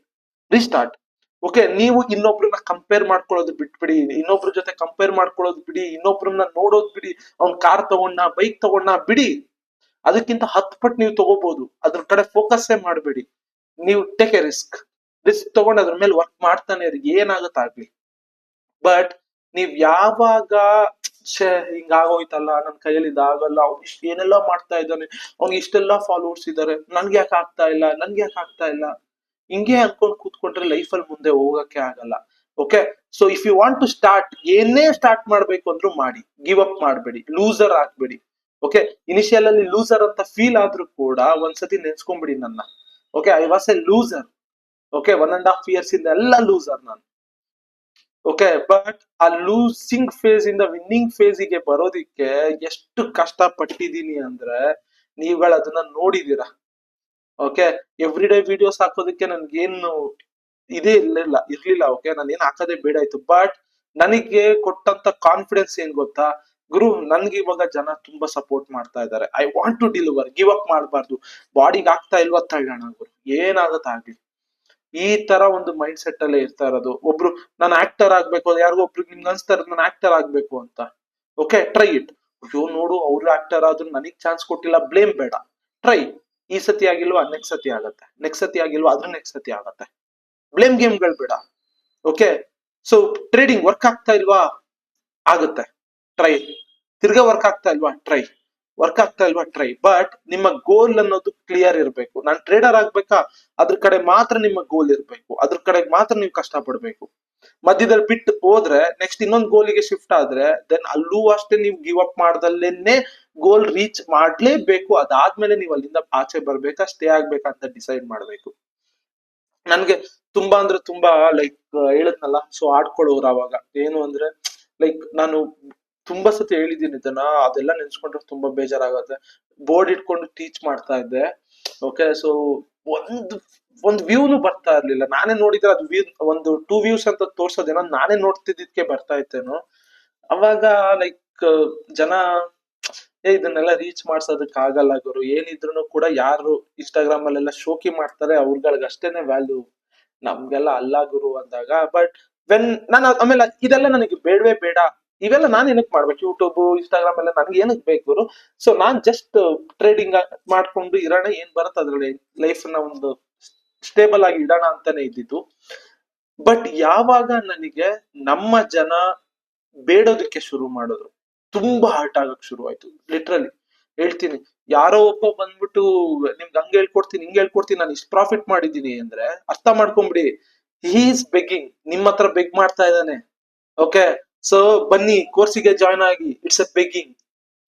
ರೀಸ್ಟಾರ್ಟ್. ಓಕೆ, ನೀವು ಇನ್ನೊಬ್ರನ್ನ ಕಂಪೇರ್ ಮಾಡ್ಕೊಳ್ಳೋದು ಬಿಟ್ಬಿಡಿ, ಇನ್ನೊಬ್ರ ಜೊತೆ ಕಂಪೇರ್ ಮಾಡ್ಕೊಳ್ಳೋದು ಬಿಡಿ, ಇನ್ನೊಬ್ರನ್ನ ನೋಡೋದ್ ಬಿಡಿ. ಅವ್ನ್ ಕಾರ್ ತಗೊಂಡ, ಬೈಕ್ ತಗೊಂಡ, ಬಿಡಿ. ಅದಕ್ಕಿಂತ 10 ಪಟ್ಟು ನೀವು ತಗೋಬಹುದು. ಅದ್ರ ಕಡೆ ಫೋಕಸ್ಸೇ ಮಾಡಬೇಡಿ. ನೀವು ಟೇಕ್ ಎ ರಿಸ್ಕ್, ರಿಸ್ಕ್ ತಗೊಂಡು ಅದ್ರ ಮೇಲೆ ವರ್ಕ್ ಮಾಡ್ತಾನೆ ಇರಿ, ಏನಾಗತ್ತಾಗ್ಲಿ. ಬಟ್ ನೀವ್ ಯಾವಾಗ ಹಿಂಗಾಗೋಯ್ತಲ್ಲ, ನನ್ ಕೈಯಲ್ಲಿ ಇದಾಗಲ್ಲ, ಅವ್ನು ಇಷ್ಟ ಏನೆಲ್ಲ ಮಾಡ್ತಾ ಇದ್ದಾನೆ, ಅವ್ನಿಗೆ ಇಷ್ಟೆಲ್ಲ ಫಾಲೋವರ್ಸ್ ಇದಾರೆ, ನನ್ಗೆ ಯಾಕೆ ಆಗ್ತಾ ಇಲ್ಲ, ನನ್ಗೆ ಯಾಕೆ ಆಗ್ತಾ ಇಲ್ಲ, ಹಿಂಗೆ ಅನ್ಕೊಂಡ್ ಕೂತ್ಕೊಂಡ್ರೆ ಲೈಫಲ್ಲಿ ಮುಂದೆ ಹೋಗಕ್ಕೆ ಆಗಲ್ಲ. Okay, so if you want to start, ಏನೇ ಸ್ಟಾರ್ಟ್ ಮಾಡ್ಬೇಕು ಅಂದ್ರೂ ಮಾಡಿ, ಗಿವ್ ಅಪ್ ಮಾಡಬೇಡಿ, ಲೂಸರ್ ಆಗ್ಬೇಡಿ. ಓಕೆ, ಇನಿಷಿಯಲ್ ಅಲ್ಲಿ ಲೂಸರ್ ಅಂತ ಫೀಲ್ ಆದ್ರೂ ಕೂಡ ಒಂದ್ಸತಿ ನೆನ್ಸ್ಕೊಂಡ್ಬಿಡಿ ನನ್ನ. Okay, I was a loser. Okay, 1.5 years ಇಂದ ಎಲ್ಲ ಲೂಸರ್ ನಾನು. ಓಕೆ, ಬಟ್ ಆ ಲೂಸಿಂಗ್ ಫೇಸ್ ಇಂದ ವಿನ್ನಿಂಗ್ ಫೇಸ್ ಗೆ ಬರೋದಿಕ್ಕೆ ಎಷ್ಟು ಕಷ್ಟ ಪಟ್ಟಿದೀನಿ ಅಂದ್ರೆ ನೀವುಗಳು ಅದನ್ನ ನೋಡಿದೀರಾ. ಓಕೆ, ಎವ್ರಿ ಡೇ ವಿಡಿಯೋಸ್ ಹಾಕೋದಕ್ಕೆ ನನ್ಗೇನು ಇದೇ ಇರ್ಲಿಲ್ಲ. ಓಕೆ, ನಾನು ಏನ್ ಹಾಕೋದೇ ಬೇಡ ಆಯ್ತು. ಬಟ್ ನನಗೆ ಕೊಟ್ಟಂತ ಕಾನ್ಫಿಡೆನ್ಸ್ ಏನ್ ಗೊತ್ತಾ ಗುರು, ನನ್ಗೆ ಇವಾಗ ಜನ ತುಂಬಾ ಸಪೋರ್ಟ್ ಮಾಡ್ತಾ ಇದ್ದಾರೆ. I want to deliver, give up ಮಾಡಬಾರ್ದು. ಬಾಡಿಗೆ ಆಗ್ತಾ ಇಲ್ವಾ ತಳ್ಳೋಣ ಗುರು, ಏನಾಗತ್ತಾಗ್ಲಿ. ಈ ತರ ಒಂದು ಮೈಂಡ್ ಸೆಟ್ ಅಲ್ಲೇ ಇರ್ತಾ ಇರೋದು. ಒಬ್ರು ನಾನು ಆಕ್ಟರ್ ಆಗ್ಬೇಕು, ಯಾರಿಗೋ ಒಬ್ರಿಗೆ ನಿಮ್ಗೆ ಅನ್ಸ್ತಾ ಇರೋದು ನಾನು ಆಕ್ಟರ್ ಆಗ್ಬೇಕು ಅಂತ. Okay, try it. ಅಯ್ಯೋ ನೋಡು, ಅವ್ರು ಆಕ್ಟರ್ ಆದ್ರೂ ನನಗ್ ಚಾನ್ಸ್ ಕೊಟ್ಟಿಲ್ಲ, ಬ್ಲೇಮ್ ಬೇಡ. ಟ್ರೈ. ಈ ಸತಿ ಆಗಿಲ್ವಾ, ನೆಕ್ಸ್ಟ್ ಸತಿ ಆಗತ್ತೆ, ನೆಕ್ಸ್ಟ್ ಸತಿ ಆಗಿಲ್ವಾ, ಅದ್ರ ನೆಕ್ಸ್ಟ್ ಸತಿ ಆಗತ್ತೆ. ಬ್ಲೇಮ್ ಗೇಮ್ಗಳು ಬೇಡ. ಓಕೆ, ಸೊ ಟ್ರೇಡಿಂಗ್ ವರ್ಕ್ ಆಗ್ತಾ ಇಲ್ವಾ, ಆಗುತ್ತೆ, ಟ್ರೈ. ತಿರ್ಗಾ ವರ್ಕ್ ಆಗ್ತಾ ಇಲ್ವಾ, ಟ್ರೈ. ವರ್ಕ್ ಆಗ್ತಾ ಇಲ್ವಾ, ಟ್ರೈ. ಬಟ್ ನಿಮ್ಮ ಗೋಲ್ ಅನ್ನೋದು ಕ್ಲಿಯರ್ ಇರಬೇಕು. ನಾನ್ ಟ್ರೇಡರ್ ಆಗ್ಬೇಕಾ, ಅದ್ರ ಕಡೆ ಮಾತ್ರ ನಿಮ್ಮ ಗೋಲ್ ಇರಬೇಕು, ಅದ್ರ ಕಡೆ ಮಾತ್ರ ನೀವು ಕಷ್ಟ ಪಡ್ಬೇಕು. ಮಧ್ಯದಲ್ಲಿ ಬಿಟ್ಟು ಹೋದ್ರೆ ನೆಕ್ಸ್ಟ್ ಇನ್ನೊಂದು ಗೋಲಿಗೆ ಶಿಫ್ಟ್ ಆದ್ರೆ ದೆನ್ ಅಲ್ಲೂ ಅಷ್ಟೇ ನೀವು ಗಿವ್ ಅಪ್ ಮಾಡ್ದಲ್ಲೇನೆ ಗೋಲ್ ರೀಚ್ ಮಾಡ್ಲೇಬೇಕು. ಅದಾದ್ಮೇಲೆ ನೀವು ಅಲ್ಲಿಂದ ಆಚೆ ಬರ್ಬೇಕಾ, ಸ್ಟೇ ಆಗ್ಬೇಕಂತ ಡಿಸೈಡ್ ಮಾಡ್ಬೇಕು. ನನ್ಗೆ ತುಂಬಾ ಅಂದ್ರೆ ತುಂಬಾ ಲೈಕ್ ಹೇಳದ್ನಲ್ಲ, ಸೊ ಆಡ್ಕೊಳ್ಳೋರು ಅವಾಗ ಏನು ಅಂದ್ರೆ ಲೈಕ್ ನಾನು ತುಂಬಾ ಸತಿ ಹೇಳಿದ್ದೀನಿ ಇದನ್ನ, ಅದೆಲ್ಲ ನೆನ್ಸ್ಕೊಂಡ್ರೆ ತುಂಬಾ ಬೇಜಾರಾಗತ್ತೆ. ಬೋರ್ಡ್ ಇಟ್ಕೊಂಡು ಟೀಚ್ ಮಾಡ್ತಾ ಇದ್ದೆ. ಓಕೆ, ಸೊ ಒಂದು ಒಂದು ವ್ಯೂನು ಬರ್ತಾ ಇರ್ಲಿಲ್ಲ. ನಾನೇ ನೋಡಿದ್ರೆ ಅದು ವ್ಯೂ ಒಂದು 2 ವ್ಯೂಸ್ ಅಂತ ತೋರ್ಸೋದೇನೋ, ನಾನೇ ನೋಡ್ತಿದ್ದಕ್ಕೆ ಬರ್ತಾ ಇತ್ತೇನೋ. ಅವಾಗ ಲೈಕ್ ಜನ ಇದನ್ನೆಲ್ಲ ರೀಚ್ ಮಾಡ್ಸೋದಕ್ ಆಗಲ್ಲ ಗುರು, ಏನಿದ್ರು ಕೂಡ ಯಾರು ಇನ್ಸ್ಟಾಗ್ರಾಮ್ ಅಲ್ಲೆಲ್ಲ ಶೋಕಿ ಮಾಡ್ತಾರೆ ಅವ್ರಗಳಿಗೆ ಅಷ್ಟೇನೆ ವ್ಯಾಲ್ಯೂ, ನಮ್ಗೆಲ್ಲ ಅಲ್ಲ ಗುರು ಅಂದಾಗ. ಬಟ್ ವೆನ್ ನಾನು ಆಮೇಲೆ ಇದೆಲ್ಲ ನನಗೆ ಬೇಡವೇ ಬೇಡ, ಇವೆಲ್ಲ ನಾನ್ ಏನಕ್ ಮಾಡ್ಬೇಕು, ಯೂಟ್ಯೂಬ್ ಇನ್ಸ್ಟಾಗ್ರಾಮ್ ಎಲ್ಲ ನನ್ಗೆ ಏನಕ್ ಬೇಕು ಗುರು. ಸೊ ನಾನ್ ಜಸ್ಟ್ ಟ್ರೇಡಿಂಗ್ ಮಾಡ್ಕೊಂಡು ಇರೋಣ, ಏನ್ ಬರುತ್ತೆ ಅದ್ರಲ್ಲಿ ಲೈಫ್ ನ ಒಂದು ಸ್ಟೇಬಲ್ ಆಗಿ ಇಡೋಣ ಅಂತಾನೆ ಇದ್ದಿದ್ದು. ಬಟ್ ಯಾವಾಗ ನನಗೆ ನಮ್ಮ ಜನ ಬೇಡೋದಕ್ಕೆ ಶುರು ಮಾಡಿದ್ರು, ತುಂಬಾ ಹರ್ಟ್ ಆಗಕ್ ಶುರು ಆಯ್ತು. ಲಿಟ್ರಲಿ ಹೇಳ್ತೀನಿ, ಯಾರೋ ಒಬ್ಬ ಬಂದ್ಬಿಟ್ಟು ನಿಮ್ಗೆ ಹಂಗ್ ಹೇಳ್ಕೊಡ್ತೀನಿ, ಹಿಂಗ್ ಹೇಳ್ಕೊಡ್ತೀನಿ, ನಾನು ಇಷ್ಟು ಪ್ರಾಫಿಟ್ ಮಾಡಿದ್ದೀನಿ ಅಂದ್ರೆ ಅರ್ಥ ಮಾಡ್ಕೊಂಬಿಡಿ, ಹಿ ಈಸ್ ಬೆಗ್ಗಿಂಗ್, ನಿಮ್ಮ ಹತ್ರ ಬೆಗ್ ಮಾಡ್ತಾ ಇದ್ದಾನೆ. ಓಕೆ, ಸೊ ಬನ್ನಿ ಕೋರ್ಸಿಗೆ ಜಾಯ್ನ್ ಆಗಿ, ಇಟ್ಸ್ ಎ ಬೆಗ್ಗಿಂಗ್.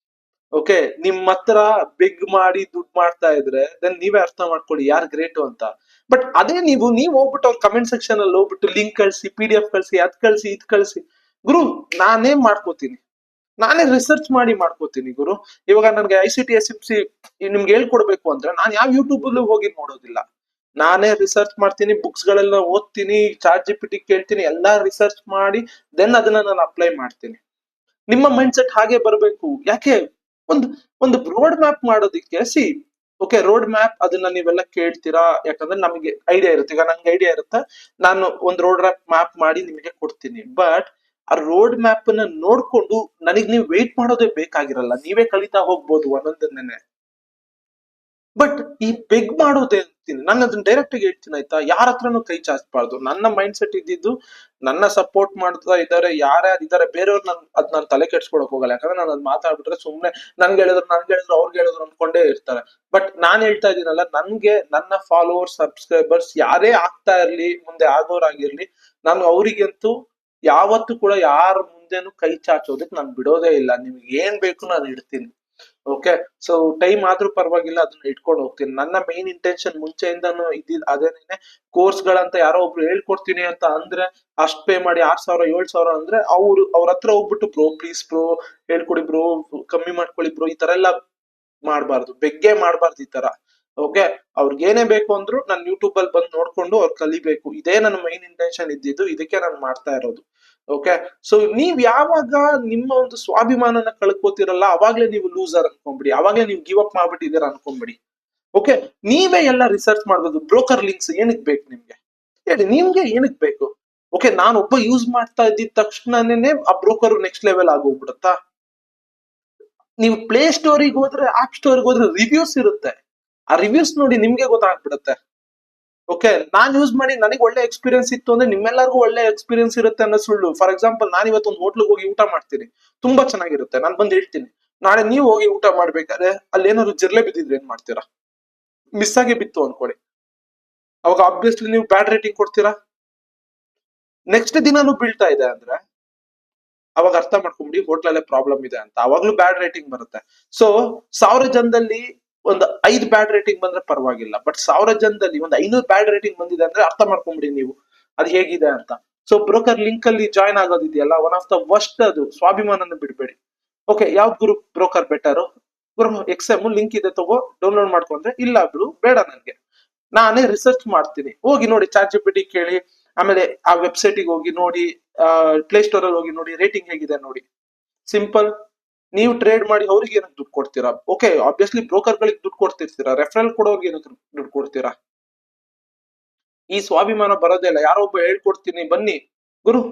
ಓಕೆ, ನಿಮ್ ಹತ್ರ ಬೆಗ್ ಮಾಡಿ ದುಡ್ಡು ಮಾಡ್ತಾ ಇದ್ರೆ ದೆನ್ ನೀವೇ ಅರ್ಥ ಮಾಡ್ಕೊಳ್ಳಿ ಯಾರು ಗ್ರೇಟು ಅಂತ. ಬಟ್ ಅದೇ ನೀವ್ ಹೋಗ್ಬಿಟ್ಟು ಅವ್ರ ಕಮೆಂಟ್ ಸೆಕ್ಷನ್ ಅಲ್ಲಿ ಹೋಗ್ಬಿಟ್ಟು ಲಿಂಕ್ ಕಳ್ಸಿ, PDF ಕಳ್ಸಿ, ಅದ್ ಕಳ್ಸಿ, ಇದ್ ಕಳ್ಸಿ. ಗುರು ನಾನೇ ಮಾಡ್ಕೋತೀನಿ, ನಾನೇ ರಿಸರ್ಚ್ ಮಾಡಿ ಮಾಡ್ಕೋತೀನಿ ಗುರು. ಇವಾಗ ನನ್ಗೆ ICT SMC ನಿಮ್ಗೆ ಹೇಳ್ಕೊಡ್ಬೇಕು ಅಂದ್ರೆ ನಾನು ಯಾವ ಯೂಟ್ಯೂಬ್ ಅಲ್ಲೂ ಹೋಗಿ ನೋಡೋದಿಲ್ಲ. ನಾನೇ ರಿಸರ್ಚ್ ಮಾಡ್ತೀನಿ, ಬುಕ್ಸ್ ಗಳೆಲ್ಲ ಓದ್ತೀನಿ, ಚಾಟ್ GPT ಕೇಳ್ತೀನಿ, ಎಲ್ಲಾ ರಿಸರ್ಚ್ ಮಾಡಿ ದೆನ್ ಅದನ್ನ ನಾನು ಅಪ್ಲೈ ಮಾಡ್ತೀನಿ. ನಿಮ್ಮ ಮೈಂಡ್ ಸೆಟ್ ಹಾಗೆ ಬರ್ಬೇಕು. ಯಾಕೆ, ಒಂದು ಒಂದು ರೋಡ್ ಮ್ಯಾಪ್ ಮಾಡೋದಿಕ್ಕೆ ಓಕೆ, ರೋಡ್ ಮ್ಯಾಪ್ ಅದನ್ನ ನೀವೆಲ್ಲ ಕೇಳ್ತೀರಾ, ಯಾಕಂದ್ರೆ ನಮಗೆ ಐಡಿಯಾ ಇರುತ್ತೆ. ಈಗ ನಂಗೆ ಐಡಿಯಾ ಇರುತ್ತೆ, ನಾನು ಒಂದು ರೋಡ್ ಮ್ಯಾಪ್ ಮಾಡಿ ನಿಮಗೆ ಕೊಡ್ತೀನಿ. ಬಟ್ ಆ ರೋಡ್ ಮ್ಯಾಪ್ ನ ನೋಡ್ಕೊಂಡು ನನಗ್ ನೀವು ವೇಟ್ ಮಾಡೋದೇ ಬೇಕಾಗಿರಲ್ಲ, ನೀವೇ ಕಲಿತಾ ಹೋಗ್ಬೋದು ಒಂದೊಂದನ್ನೇ. ಬಟ್ ಈ ಬೆಗ್ ಮಾಡೋದೇ ಅಂತೀನಿ, ನಾನು ಅದನ್ನ ಡೈರೆಕ್ಟ್ ಆಗಿ ಹೇಳ್ತೀನಿ ಆಯ್ತಾ, ಯಾರ ಹತ್ರನೂ ಕೈ ಚಾಚಬಾರ್ದು. ನನ್ನ ಮೈಂಡ್ ಸೆಟ್ ಇದ್ದಿದ್ದು, ನನ್ನ ಸಪೋರ್ಟ್ ಮಾಡ್ತಾ ಇದ್ದಾರೆ ಯಾರ್ಯಾರು ಇದಾರೆ, ಬೇರೆಯವ್ರು ನಾನು ತಲೆ ಕೆಡ್ಸ್ಕೊಳಕ್ ಹೋಗಲ್ಲ. ಯಾಕಂದ್ರೆ ನಾನು ಅದ್ ಮಾತಾಡ್ಬಿಟ್ರೆ ಸುಮ್ನೆ ನನ್ಗೆ ಹೇಳಿದ್ರು ಅವ್ರಿಗೆ ಹೇಳಿದ್ರು ಅನ್ಕೊಂಡೇ ಇರ್ತಾರೆ. ಬಟ್ ನಾನ್ ಹೇಳ್ತಾ ಇದೀನಲ್ಲ, ನನ್ಗೆ ನನ್ನ ಫಾಲೋವರ್ಸ್, ಸಬ್ಸ್ಕ್ರೈಬರ್ಸ್ ಯಾರೇ ಆಗ್ತಾ ಇರ್ಲಿ, ಮುಂದೆ ಆಗೋರಾಗಿರ್ಲಿ, ನಾನು ಅವರಿಗಂತೂ ಯಾವತ್ತು ಕೂಡ ಯಾರ ಮುಂದೆನು ಕೈ ಚಾಚೋದಕ್ಕೆ ನಾನು ಬಿಡೋದೇ ಇಲ್ಲ. ನಿಮ್ಗೆ ಏನ್ ಬೇಕು ನಾನು ಇಡ್ತೀನಿ. ಓಕೆ, ಸೊ ಟೈಮ್ ಆದ್ರೂ ಪರವಾಗಿಲ್ಲ, ಅದನ್ನ ಇಟ್ಕೊಂಡು ಹೋಗ್ತೀನಿ. ನನ್ನ ಮೇನ್ ಇಂಟೆನ್ಷನ್ ಮುಂಚೆಯಿಂದಾನು ಅದೇನೇನೆ, ಕೋರ್ಸ್ ಗಳಂತ ಯಾರೋ ಒಬ್ರು ಹೇಳ್ಕೊಡ್ತೀನಿ ಅಂತ ಅಂದ್ರೆ ಅಷ್ಟ್ ಪೇ ಮಾಡಿ 6,000 7,000 ಅಂದ್ರೆ ಅವ್ರ ಹತ್ರ ಹೋಗ್ಬಿಟ್ಟು ಬ್ರೋ ಪ್ಲೀಸ್ ಬ್ರೋ ಹೇಳ್ಕೊಡಿ ಬ್ರೋ, ಕಮ್ಮಿ ಮಾಡ್ಕೊಳ್ಳಿ ಬ್ರೋ, ಈ ತರ ಎಲ್ಲ ಮಾಡ್ಬಾರ್ದು, ಬೆಗ್ಗೆ ಮಾಡ್ಬಾರ್ದು ಈ ತರ. ಓಕೆ, ಅವ್ರಿಗೆ ಏನೇ ಬೇಕು ಅಂದ್ರು ನಾನು ಯೂಟ್ಯೂಬ್ ಅಲ್ಲಿ ಬಂದು ನೋಡ್ಕೊಂಡು ಅವ್ರು ಕಲಿಬೇಕು. ಇದೇ ನನ್ನ ಮೈನ್ ಇಂಟೆನ್ಷನ್ ಇದ್ದಿದ್ದು, ಇದಕ್ಕೆ ನಾನು ಮಾಡ್ತಾ ಇರೋದು. ಓಕೆ, ಸೊ ನೀವ್ ಯಾವಾಗ ನಿಮ್ಮ ಒಂದು ಸ್ವಾಭಿಮಾನನ ಕಳ್ಕೋತಿರಲ್ಲ, ಅವಾಗ್ಲೇ ನೀವು ಲೂಸರ್ ಅನ್ಕೊಂಬಿಡಿ, ಅವಾಗ್ಲೇ ನೀವು ಗಿವ್ ಅಪ್ ಮಾಡ್ಬಿಟ್ಟಿದ್ದೀರಾ ಅನ್ಕೊಂಬಿಡಿ. ಓಕೆ, ನೀವೇ ಎಲ್ಲ ರಿಸರ್ಚ್ ಮಾಡ್ಬೋದು. ಬ್ರೋಕರ್ ಲಿಂಕ್ಸ್ ಏನಕ್ ಬೇಕು ನಿಮ್ಗೆ ಹೇಳಿ, ನಿಮ್ಗೆ ಏನಕ್ ಬೇಕು? ಓಕೆ, ನಾನೊಬ್ಬ ಯೂಸ್ ಮಾಡ್ತಾ ಇದ್ದಿದ ತಕ್ಷಣನೇ ಆ ಬ್ರೋಕರ್ ನೆಕ್ಸ್ಟ್ ಲೆವೆಲ್ ಆಗೋಗ್ಬಿಡುತ್ತಾ? ನೀವು ಪ್ಲೇ ಸ್ಟೋರಿಗೆ ಹೋದ್ರೆ, ಆಪ್ ಸ್ಟೋರ್ಗೆ ಹೋದ್ರೆ ರಿವ್ಯೂಸ್ ಇರುತ್ತೆ, ಆ ರಿವ್ಯೂಸ್ ನೋಡಿ ನಿಮ್ಗೆ ಗೊತ್ತಾಗ್ಬಿಡುತ್ತೆ. ಓಕೆ, ನಾನ್ ಯೂಸ್ ಮಾಡಿ ನನಗೆ ಒಳ್ಳೆ ಎಕ್ಸ್ಪೀರಿಯನ್ಸ್ ಇತ್ತು ಅಂದ್ರೆ ನಿಮ್ಮೆಲ್ಲರಿಗೂ ಒಳ್ಳೆ ಎಕ್ಸ್ಪೀರಿಯನ್ಸ್ ಇರುತ್ತೆ ಅನ್ನೋ ಸುಳ್ಳು. ಫಾರ್ ಎಕ್ಸಾಂಪಲ್, ನಾನು ಇವತ್ತೊಂದು ಹೋಟ್ಲಿಗೆ ಹೋಗಿ ಊಟ ಮಾಡ್ತೀನಿ, ತುಂಬಾ ಚೆನ್ನಾಗಿರುತ್ತೆ, ನಾನು ಬಂದು ಹೇಳ್ತೀನಿ. ನಾಳೆ ನೀವು ಹೋಗಿ ಊಟ ಮಾಡ್ಬೇಕಾದ್ರೆ ಅಲ್ಲಿ ಏನಾದ್ರು ಜಿರ್ಲೆ ಬಿದ್ದಿದ್ರೆ ಏನ್ ಮಾಡ್ತೀರಾ? ಮಿಸ್ ಆಗಿ ಬಿತ್ತು ಅನ್ಕೊಳ್ಳಿ, ಅವಾಗ ಆಬ್ವಿಯಸ್ಲಿ ನೀವು ಬ್ಯಾಡ್ ರೇಟಿಂಗ್ ಕೊಡ್ತೀರಾ. ನೆಕ್ಸ್ಟ್ ದಿನಾನು ಬೀಳ್ತಾ ಇದೆ ಅಂದ್ರೆ ಅವಾಗ ಅರ್ಥ ಮಾಡ್ಕೊಂಬಿಡಿ ಹೋಟ್ಲಲ್ಲೇ ಪ್ರಾಬ್ಲಮ್ ಇದೆ ಅಂತ, ಅವಾಗ್ಲೂ ಬ್ಯಾಡ್ ರೇಟಿಂಗ್ ಬರುತ್ತೆ. ಸೊ 1000 ಜನದಲ್ಲಿ ಒಂದು 5 ಬ್ಯಾಡ್ ರೇಟಿಂಗ್ ಬಂದ್ರೆ ಪರವಾಗಿಲ್ಲ, ಬಟ್ 1000 ಜನದಲ್ಲಿ ಒಂದು 500 ಬ್ಯಾಡ್ ರೇಟಿಂಗ್ ಬಂದಿದೆ ಅಂದ್ರೆ ಅರ್ಥ ಮಾಡ್ಕೊಂಬಿಡಿ ನೀವು ಅದು ಹೇಗಿದೆ ಅಂತ. ಸೊ ಬ್ರೋಕರ್ ಲಿಂಕ್ ಅಲ್ಲಿ ಜಾಯ್ನ್ ಆಗೋದಿದೆಯಲ್ಲ, ಒನ್ ಆಫ್ ದ ವರ್ಸ್ಟ್. ಅದು ಸ್ವಾಭಿಮಾನನ ಬಿಡ್ಬೇಡಿ. ಓಕೆ, ಯಾವ್ದು ಗುರು ಬ್ರೋಕರ್ ಬೆಟರ್? ಗುರು XM ಲಿಂಕ್ ಇದೆ, ತಗೋ ಡೌನ್ಲೋಡ್ ಮಾಡ್ಕೊಂಡ್ರೆ. ಇಲ್ಲ ಗುರು ಬೇಡ, ನನ್ಗೆ ನಾನೇ ರಿಸರ್ಚ್ ಮಾಡ್ತೀನಿ. ಹೋಗಿ ನೋಡಿ, ChatGPT ಕೇಳಿ, ಆಮೇಲೆ ಆ ವೆಬ್ಸೈಟಿಗೆ ಹೋಗಿ ನೋಡಿ, ಪ್ಲೇ ಸ್ಟೋರ್ ಅಲ್ಲಿ ಹೋಗಿ ನೋಡಿ ರೇಟಿಂಗ್ ಹೇಗಿದೆ ನೋಡಿ. ಸಿಂಪಲ್. ನೀವು ಟ್ರೇಡ್ ಮಾಡಿ ಅವ್ರಿಗೆ ಏನಕ್ಕೆ ದುಡ್ಡು ಕೊಡ್ತೀರಾ? ಓಕೆ, ಆಬ್ವಿಯಸ್ಲಿ ಬ್ರೋಕರ್ ಗಳಿಗೆ ದುಡ್ಡು ಕೊಡ್ತಿರ್ತೀರಾ, ರೆಫರಲ್ ಕೊಡೋರ್ಗೆ ಏನಕ್ಕೆ ದುಡ್ಡು ಕೊಡ್ತೀರಾ? ಈ ಸ್ವಾಭಿಮಾನ ಬರೋದೇ ಇಲ್ಲ. ಯಾರೋ ಒಬ್ಬ ಹೇಳ್ಕೊಡ್ತೀನಿ ಬನ್ನಿ ಗುರು,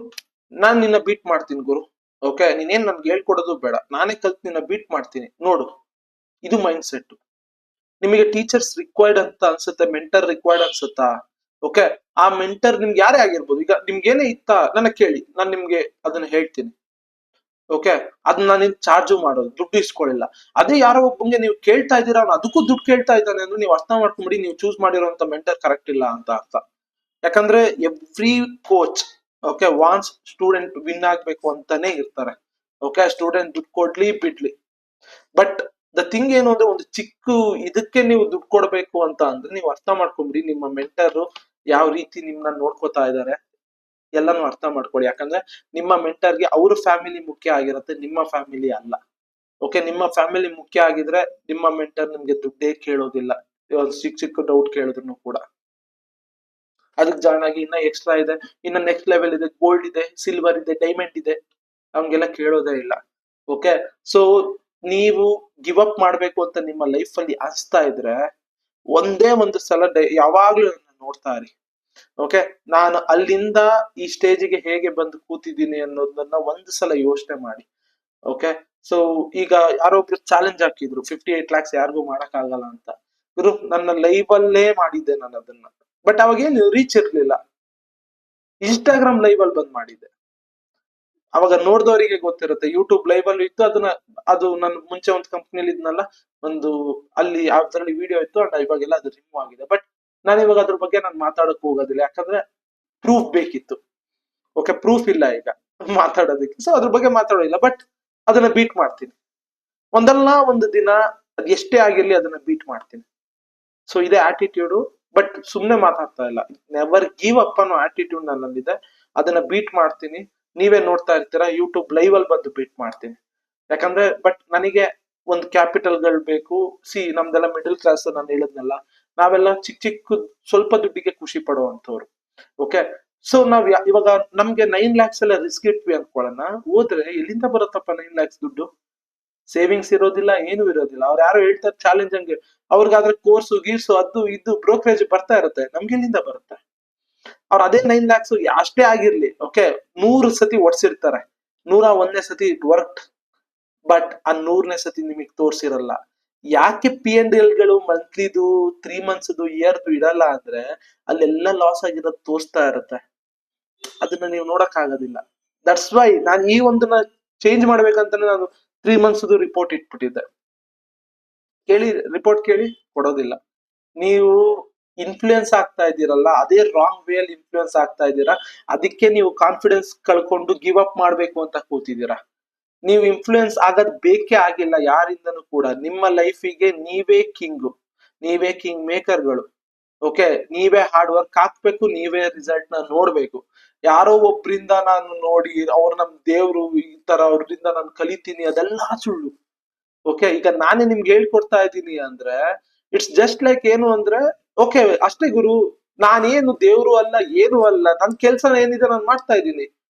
ನಾನ್ ನಿನ್ನ ಬೀಟ್ ಮಾಡ್ತೀನಿ ಗುರು. ಓಕೆ, ನೀನೇನ್ ನನ್ಗೆ ಹೇಳ್ಕೊಡೋದು ಬೇಡ, ನಾನೇ ಕಲ್ತ್ ನಿನ್ನ ಬೀಟ್ ಮಾಡ್ತೀನಿ ನೋಡು. ಇದು ಮೈಂಡ್ ಸೆಟ್. ನಿಮಗೆ ಟೀಚರ್ಸ್ ರಿಕ್ವೈರ್ಡ್ ಅಂತ ಅನ್ಸುತ್ತೆ, ಮೆಂಟರ್ ರಿಕ್ವೈರ್ಡ್ ಅನ್ಸುತ್ತಾ? ಓಕೆ, ಆ ಮೆಂಟರ್ ನಿಮ್ಗೆ ಯಾರೇ ಆಗಿರ್ಬೋದು. ಈಗ ನಿಮ್ಗೆ ಏನೇ ಇತ್ತ ನನ್ನ ಕೇಳಿ, ನಾನು ನಿಮ್ಗೆ ಅದನ್ನ ಹೇಳ್ತೀನಿ. ಓಕೆ, ಅದನ್ನ ನಾನು ಚಾರ್ಜು ಮಾಡೋದು, ದುಡ್ಡು ಇಸ್ಕೊಳ್ಳಿಲ್ಲ. ಅದೇ ಯಾರೋ ಒಬ್ಬಂಗೆ ನೀವು ಕೇಳ್ತಾ ಇದ್ದೀರಾ, ಅವ್ನು ಅದಕ್ಕೂ ದುಡ್ಡು ಕೇಳ್ತಾ ಇದ್ದಾನೆ ಅಂದ್ರೆ ನೀವು ಅರ್ಥ ಮಾಡ್ಕೊಂಬಿಡಿ, ನೀವು ಚೂಸ್ ಮಾಡಿರೋಂತ ಮೆಂಟರ್ ಕರೆಕ್ಟ್ ಇಲ್ಲ ಅಂತ ಅರ್ಥ. ಯಾಕಂದ್ರೆ every coach okay wants student win ಆಗ್ಬೇಕು ಅಂತಾನೆ ಇರ್ತಾರೆ. ಓಕೆ, ಸ್ಟೂಡೆಂಟ್ ದುಡ್ಡು ಕೊಡ್ಲಿ ಬಿಡ್ಲಿ, ಬಟ್ ದ ಥಿಂಗ್ ಏನು ಅಂದ್ರೆ, ಒಂದು ಚಿಕ್ಕ ಇದಕ್ಕೆ ನೀವು ದುಡ್ಡು ಕೊಡ್ಬೇಕು ಅಂತ ಅಂದ್ರೆ ನೀವು ಅರ್ಥ ಮಾಡ್ಕೊಂಬಿಡಿ ನಿಮ್ಮ ಮೆಂಟರ್ ಯಾವ ರೀತಿ ನಿಮ್ನ ನೋಡ್ಕೋತಾ ಇದ್ದಾರೆ, ಎಲ್ಲಾನು ಅರ್ಥ ಮಾಡ್ಕೊಳ್ಳಿ. ಯಾಕಂದ್ರೆ ನಿಮ್ಮ ಮೆಂಟರ್ಗೆ ಅವ್ರ ಫ್ಯಾಮಿಲಿ ಮುಖ್ಯ ಆಗಿರುತ್ತೆ, ನಿಮ್ಮ ಫ್ಯಾಮಿಲಿ ಅಲ್ಲ. ಓಕೆ, ನಿಮ್ಮ ಫ್ಯಾಮಿಲಿ ಮುಖ್ಯ ಆಗಿದ್ರೆ ನಿಮ್ಮ ಮೆಂಟರ್ ನಿಮ್ಗೆ ದುಡ್ಡೇ ಕೇಳೋದಿಲ್ಲ, ಚಿಕ್ಕ ಚಿಕ್ಕ ಡೌಟ್ ಕೇಳಿದ್ರು ಕೂಡ. ಅದಕ್ಕೆ ಜಾಯ್ನ್ ಆಗಿ ಇನ್ನ ಎಕ್ಸ್ಟ್ರಾ ಇದೆ, ಇನ್ನ ನೆಕ್ಸ್ಟ್ ಲೆವೆಲ್ ಇದೆ, ಗೋಲ್ಡ್ ಇದೆ, ಸಿಲ್ವರ್ ಇದೆ, ಡೈಮಂಡ್ ಇದೆ, ಹಂಗೆಲ್ಲ ಕೇಳೋದೇ ಇಲ್ಲ. ಓಕೆ, ಸೊ ನೀವು ಗಿವ್ ಅಪ್ ಮಾಡ್ಬೇಕು ಅಂತ ನಿಮ್ಮ ಲೈಫ್ ಅಲ್ಲಿ ಅನ್ಸ್ತಾ ಇದ್ರೆ ಒಂದೇ ಒಂದು ಸಲ ಯಾವಾಗ್ಲೂ ನೋಡ್ತಾ ಇರಿ. ಓಕೆ, ನಾನು ಅಲ್ಲಿಂದ ಈ ಸ್ಟೇಜಿಗೆ ಹೇಗೆ ಬಂದು ಕೂತಿದ್ದೀನಿ ಅನ್ನೋದನ್ನ ಒಂದು ಸಲ ಯೋಚನೆ ಮಾಡಿ. ಓಕೆ, ಸೊ ಈಗ ಯಾರೊಬ್ರು ಚಾಲೆಂಜ್ ಹಾಕಿದ್ರು 58 lakhs ಯಾರಿಗೂ ಮಾಡಕ್ ಆಗಲ್ಲ ಅಂತ. ಗುರು, ನನ್ನ ಲೈವ್ ಅಲ್ಲೇ ಮಾಡಿದ್ದೆ ನಾನು ಅದನ್ನ, ಬಟ್ ಅವಾಗ ಏನು ರೀಚ್ ಇರ್ಲಿಲ್ಲ. ಇನ್ಸ್ಟಾಗ್ರಾಮ್ ಲೈವ್ ಅಲ್ಲಿ ಬಂದ್ ಮಾಡಿದ್ದೆ, ಅವಾಗ ನೋಡ್ದವರಿಗೆ ಗೊತ್ತಿರುತ್ತೆ. ಯೂಟ್ಯೂಬ್ ಲೈವ್ ಅಲ್ಲಿ ಇತ್ತು, ಅದು ನಾನು ಮುಂಚೆ ಒಂದು ಕಂಪ್ನಿಯಲ್ಲಿ ಇದ್ನಲ್ಲ, ಒಂದು ಅಲ್ಲಿ ಅದ್ರಲ್ಲಿ ವಿಡಿಯೋ ಇತ್ತು, ಅಂಡ್ ಇವಾಗೆಲ್ಲ ಅದು ರಿಮೂವ್ ಆಗಿದೆ. ಬಟ್ ನಾನು ಇವಾಗ ಅದ್ರ ಬಗ್ಗೆ ನಾನು ಮಾತಾಡಕ್ ಹೋಗೋದಿಲ್ಲ, ಯಾಕಂದ್ರೆ ಪ್ರೂಫ್ ಬೇಕಿತ್ತು. ಓಕೆ, ಪ್ರೂಫ್ ಇಲ್ಲ ಈಗ ಮಾತಾಡೋದಕ್ಕೆ, ಸೊ ಅದ್ರ ಬಗ್ಗೆ ಮಾತಾಡೋದಿಲ್ಲ. ಬಟ್ ಅದನ್ನ ಬೀಟ್ ಮಾಡ್ತೀನಿ, ಒಂದಲ್ಲ ಒಂದು ದಿನ ಅದ್ ಎಷ್ಟೇ ಆಗಿರ್ಲಿ ಅದನ್ನ ಬೀಟ್ ಮಾಡ್ತೀನಿ. ಸೊ ಇದೇ ಆಟಿಟ್ಯೂಡ್. ಬಟ್ ಸುಮ್ನೆ ಮಾತಾಡ್ತಾ ಇಲ್ಲ, ನೆವರ್ ಗಿವ್ ಅಪ್ ಅನ್ನೋ ಆಟಿಟ್ಯೂಡ್ ನನ್ನಲ್ಲಿದೆ. ಅದನ್ನ ಬೀಟ್ ಮಾಡ್ತೀನಿ, ನೀವೇ ನೋಡ್ತಾ ಇರ್ತೀರಾ. ಯೂಟ್ಯೂಬ್ ಲೈವ್ ಅಲ್ಲಿ ಬಂದು ಬೀಟ್ ಮಾಡ್ತೀನಿ. ಯಾಕಂದ್ರೆ ಬಟ್ ನನಗೆ ಒಂದು ಕ್ಯಾಪಿಟಲ್ ಗಳು ಬೇಕು. ನಮ್ದೆಲ್ಲ ಮಿಡಲ್ ಕ್ಲಾಸ್, ನಾನು ಹೇಳಿದ್ನಲ್ಲ, ನಾವೆಲ್ಲ ಚಿಕ್ಕ ಚಿಕ್ಕ ಸ್ವಲ್ಪ ದುಡ್ಡಿಗೆ ಖುಷಿ ಪಡುವಂತವ್ರು. ಓಕೆ, ಸೊ ನಾವ್ ಇವಾಗ ನಮ್ಗೆ 9 lakhs ಎಲ್ಲ ರಿಸ್ಕ್ ಇಟ್ವಿ ಅನ್ಕೊಳ್ಳೋಣ, ಹೋದ್ರೆ ಎಲ್ಲಿಂದ ಬರುತ್ತಪ್ಪ 9 lakhs ದುಡ್ಡು? ಸೇವಿಂಗ್ಸ್ ಇರೋದಿಲ್ಲ, ಏನು ಇರೋದಿಲ್ಲ. ಅವ್ರು ಯಾರು ಹೇಳ್ತಾರೆ ಚಾಲೆಂಜ್ ಹಂಗೆ, ಅವ್ರಿಗಾದ್ರೆ ಕೋರ್ಸು ಗೀರ್ಸು ಅದು ಇದು ಬ್ರೋಕರೇಜ್ ಬರ್ತಾ ಇರುತ್ತೆ, ನಮ್ಗೆ ಎಲ್ಲಿಂದ ಬರುತ್ತೆ? ಅವ್ರು ಅದೇ 9 lakhs ಅಷ್ಟೇ ಆಗಿರ್ಲಿ, ಓಕೆ 100 ಸತಿ ಒಡ್ಸಿರ್ತಾರೆ, 101ನೇ ಸತಿ ಇಟ್ ವರ್ಕ್, ಬಟ್ ಆ 100ನೇ ಸತಿ ನಿಮಗ್ ತೋರ್ಸಿರಲ್ಲ. ಯಾಕೆ P&L ಗಳು ಮಂತ್ಲಿದು, 3 months ಇಯರ್ದು ಇಡಲ್ಲ ಅಂದ್ರೆ ಅಲ್ಲೆಲ್ಲ ಲಾಸ್ ಆಗಿರೋದು ತೋರಿಸ್ತಾ ಇರುತ್ತೆ, ಅದನ್ನ ನೀವು ನೋಡಕ್ ಆಗೋದಿಲ್ಲ. ದಟ್ಸ್ ವೈ ನಾನು ಈ ಒಂದನ್ನ ಚೇಂಜ್ ಮಾಡ್ಬೇಕಂತಾನೆ ನಾನು 3 months ರಿಪೋರ್ಟ್ ಇಟ್ಬಿಟ್ಟಿದ್ದೆ. ಕೇಳಿ, ರಿಪೋರ್ಟ್ ಕೇಳಿ, ಕೊಡೋದಿಲ್ಲ. ನೀವು ಇನ್ಫ್ಲೂಯೆನ್ಸ್ ಆಗ್ತಾ ಇದ್ದೀರಲ್ಲ, ಅದೇ ರಾಂಗ್ ವೇ ಅಲ್ಲಿ ಇನ್ಫ್ಲೂಯೆನ್ಸ್ ಆಗ್ತಾ ಇದ್ದೀರಾ. ಅದಕ್ಕೆ ನೀವು ಕಾನ್ಫಿಡೆನ್ಸ್ ಕಳ್ಕೊಂಡು ಗಿವ್ ಅಪ್ ಮಾಡ್ಬೇಕು ಅಂತ ಕೂತಿದ್ದೀರಾ. ನೀವು ಇನ್ಫ್ಲೂಯೆನ್ಸ್ ಆಗೋದ್ ಬೇಕೇ ಆಗಿಲ್ಲ ಯಾರಿಂದನೂ ಕೂಡ. ನಿಮ್ಮ ಲೈಫಿಗೆ ನೀವೇ ಕಿಂಗು, ನೀವೇ ಕಿಂಗ್ ಮೇಕರ್ಗಳು. ಓಕೆ, ನೀವೇ ಹಾರ್ಡ್ ವರ್ಕ್ ಹಾಕ್ಬೇಕು, ನೀವೇ ರಿಸಲ್ಟ್ ನ ನೋಡ್ಬೇಕು. ಯಾರೋ ಒಬ್ರಿಂದ ನಾನು ನೋಡಿ ಅವ್ರು ನಮ್ ದೇವ್ರು ಈ ತರ ಅವ್ರಿಂದ ನಾನು ಕಲಿತೀನಿ, ಅದೆಲ್ಲ ಸುಳ್ಳು. ಓಕೆ, ಈಗ ನಾನೇ ನಿಮ್ಗೆ ಹೇಳ್ಕೊಡ್ತಾ ಇದ್ದೀನಿ ಅಂದ್ರೆ ಇಟ್ಸ್ ಜಸ್ಟ್ ಲೈಕ್ ಏನು ಅಂದ್ರೆ, ಓಕೆ ಅಷ್ಟೇ ಗುರು, ನಾನೇನು ದೇವ್ರು ಅಲ್ಲ ಏನು ಅಲ್ಲ, ನನ್ ಕೆಲ್ಸ ಏನಿದೆ ನಾನು ಮಾಡ್ತಾ ಇದ್ದೀನಿ,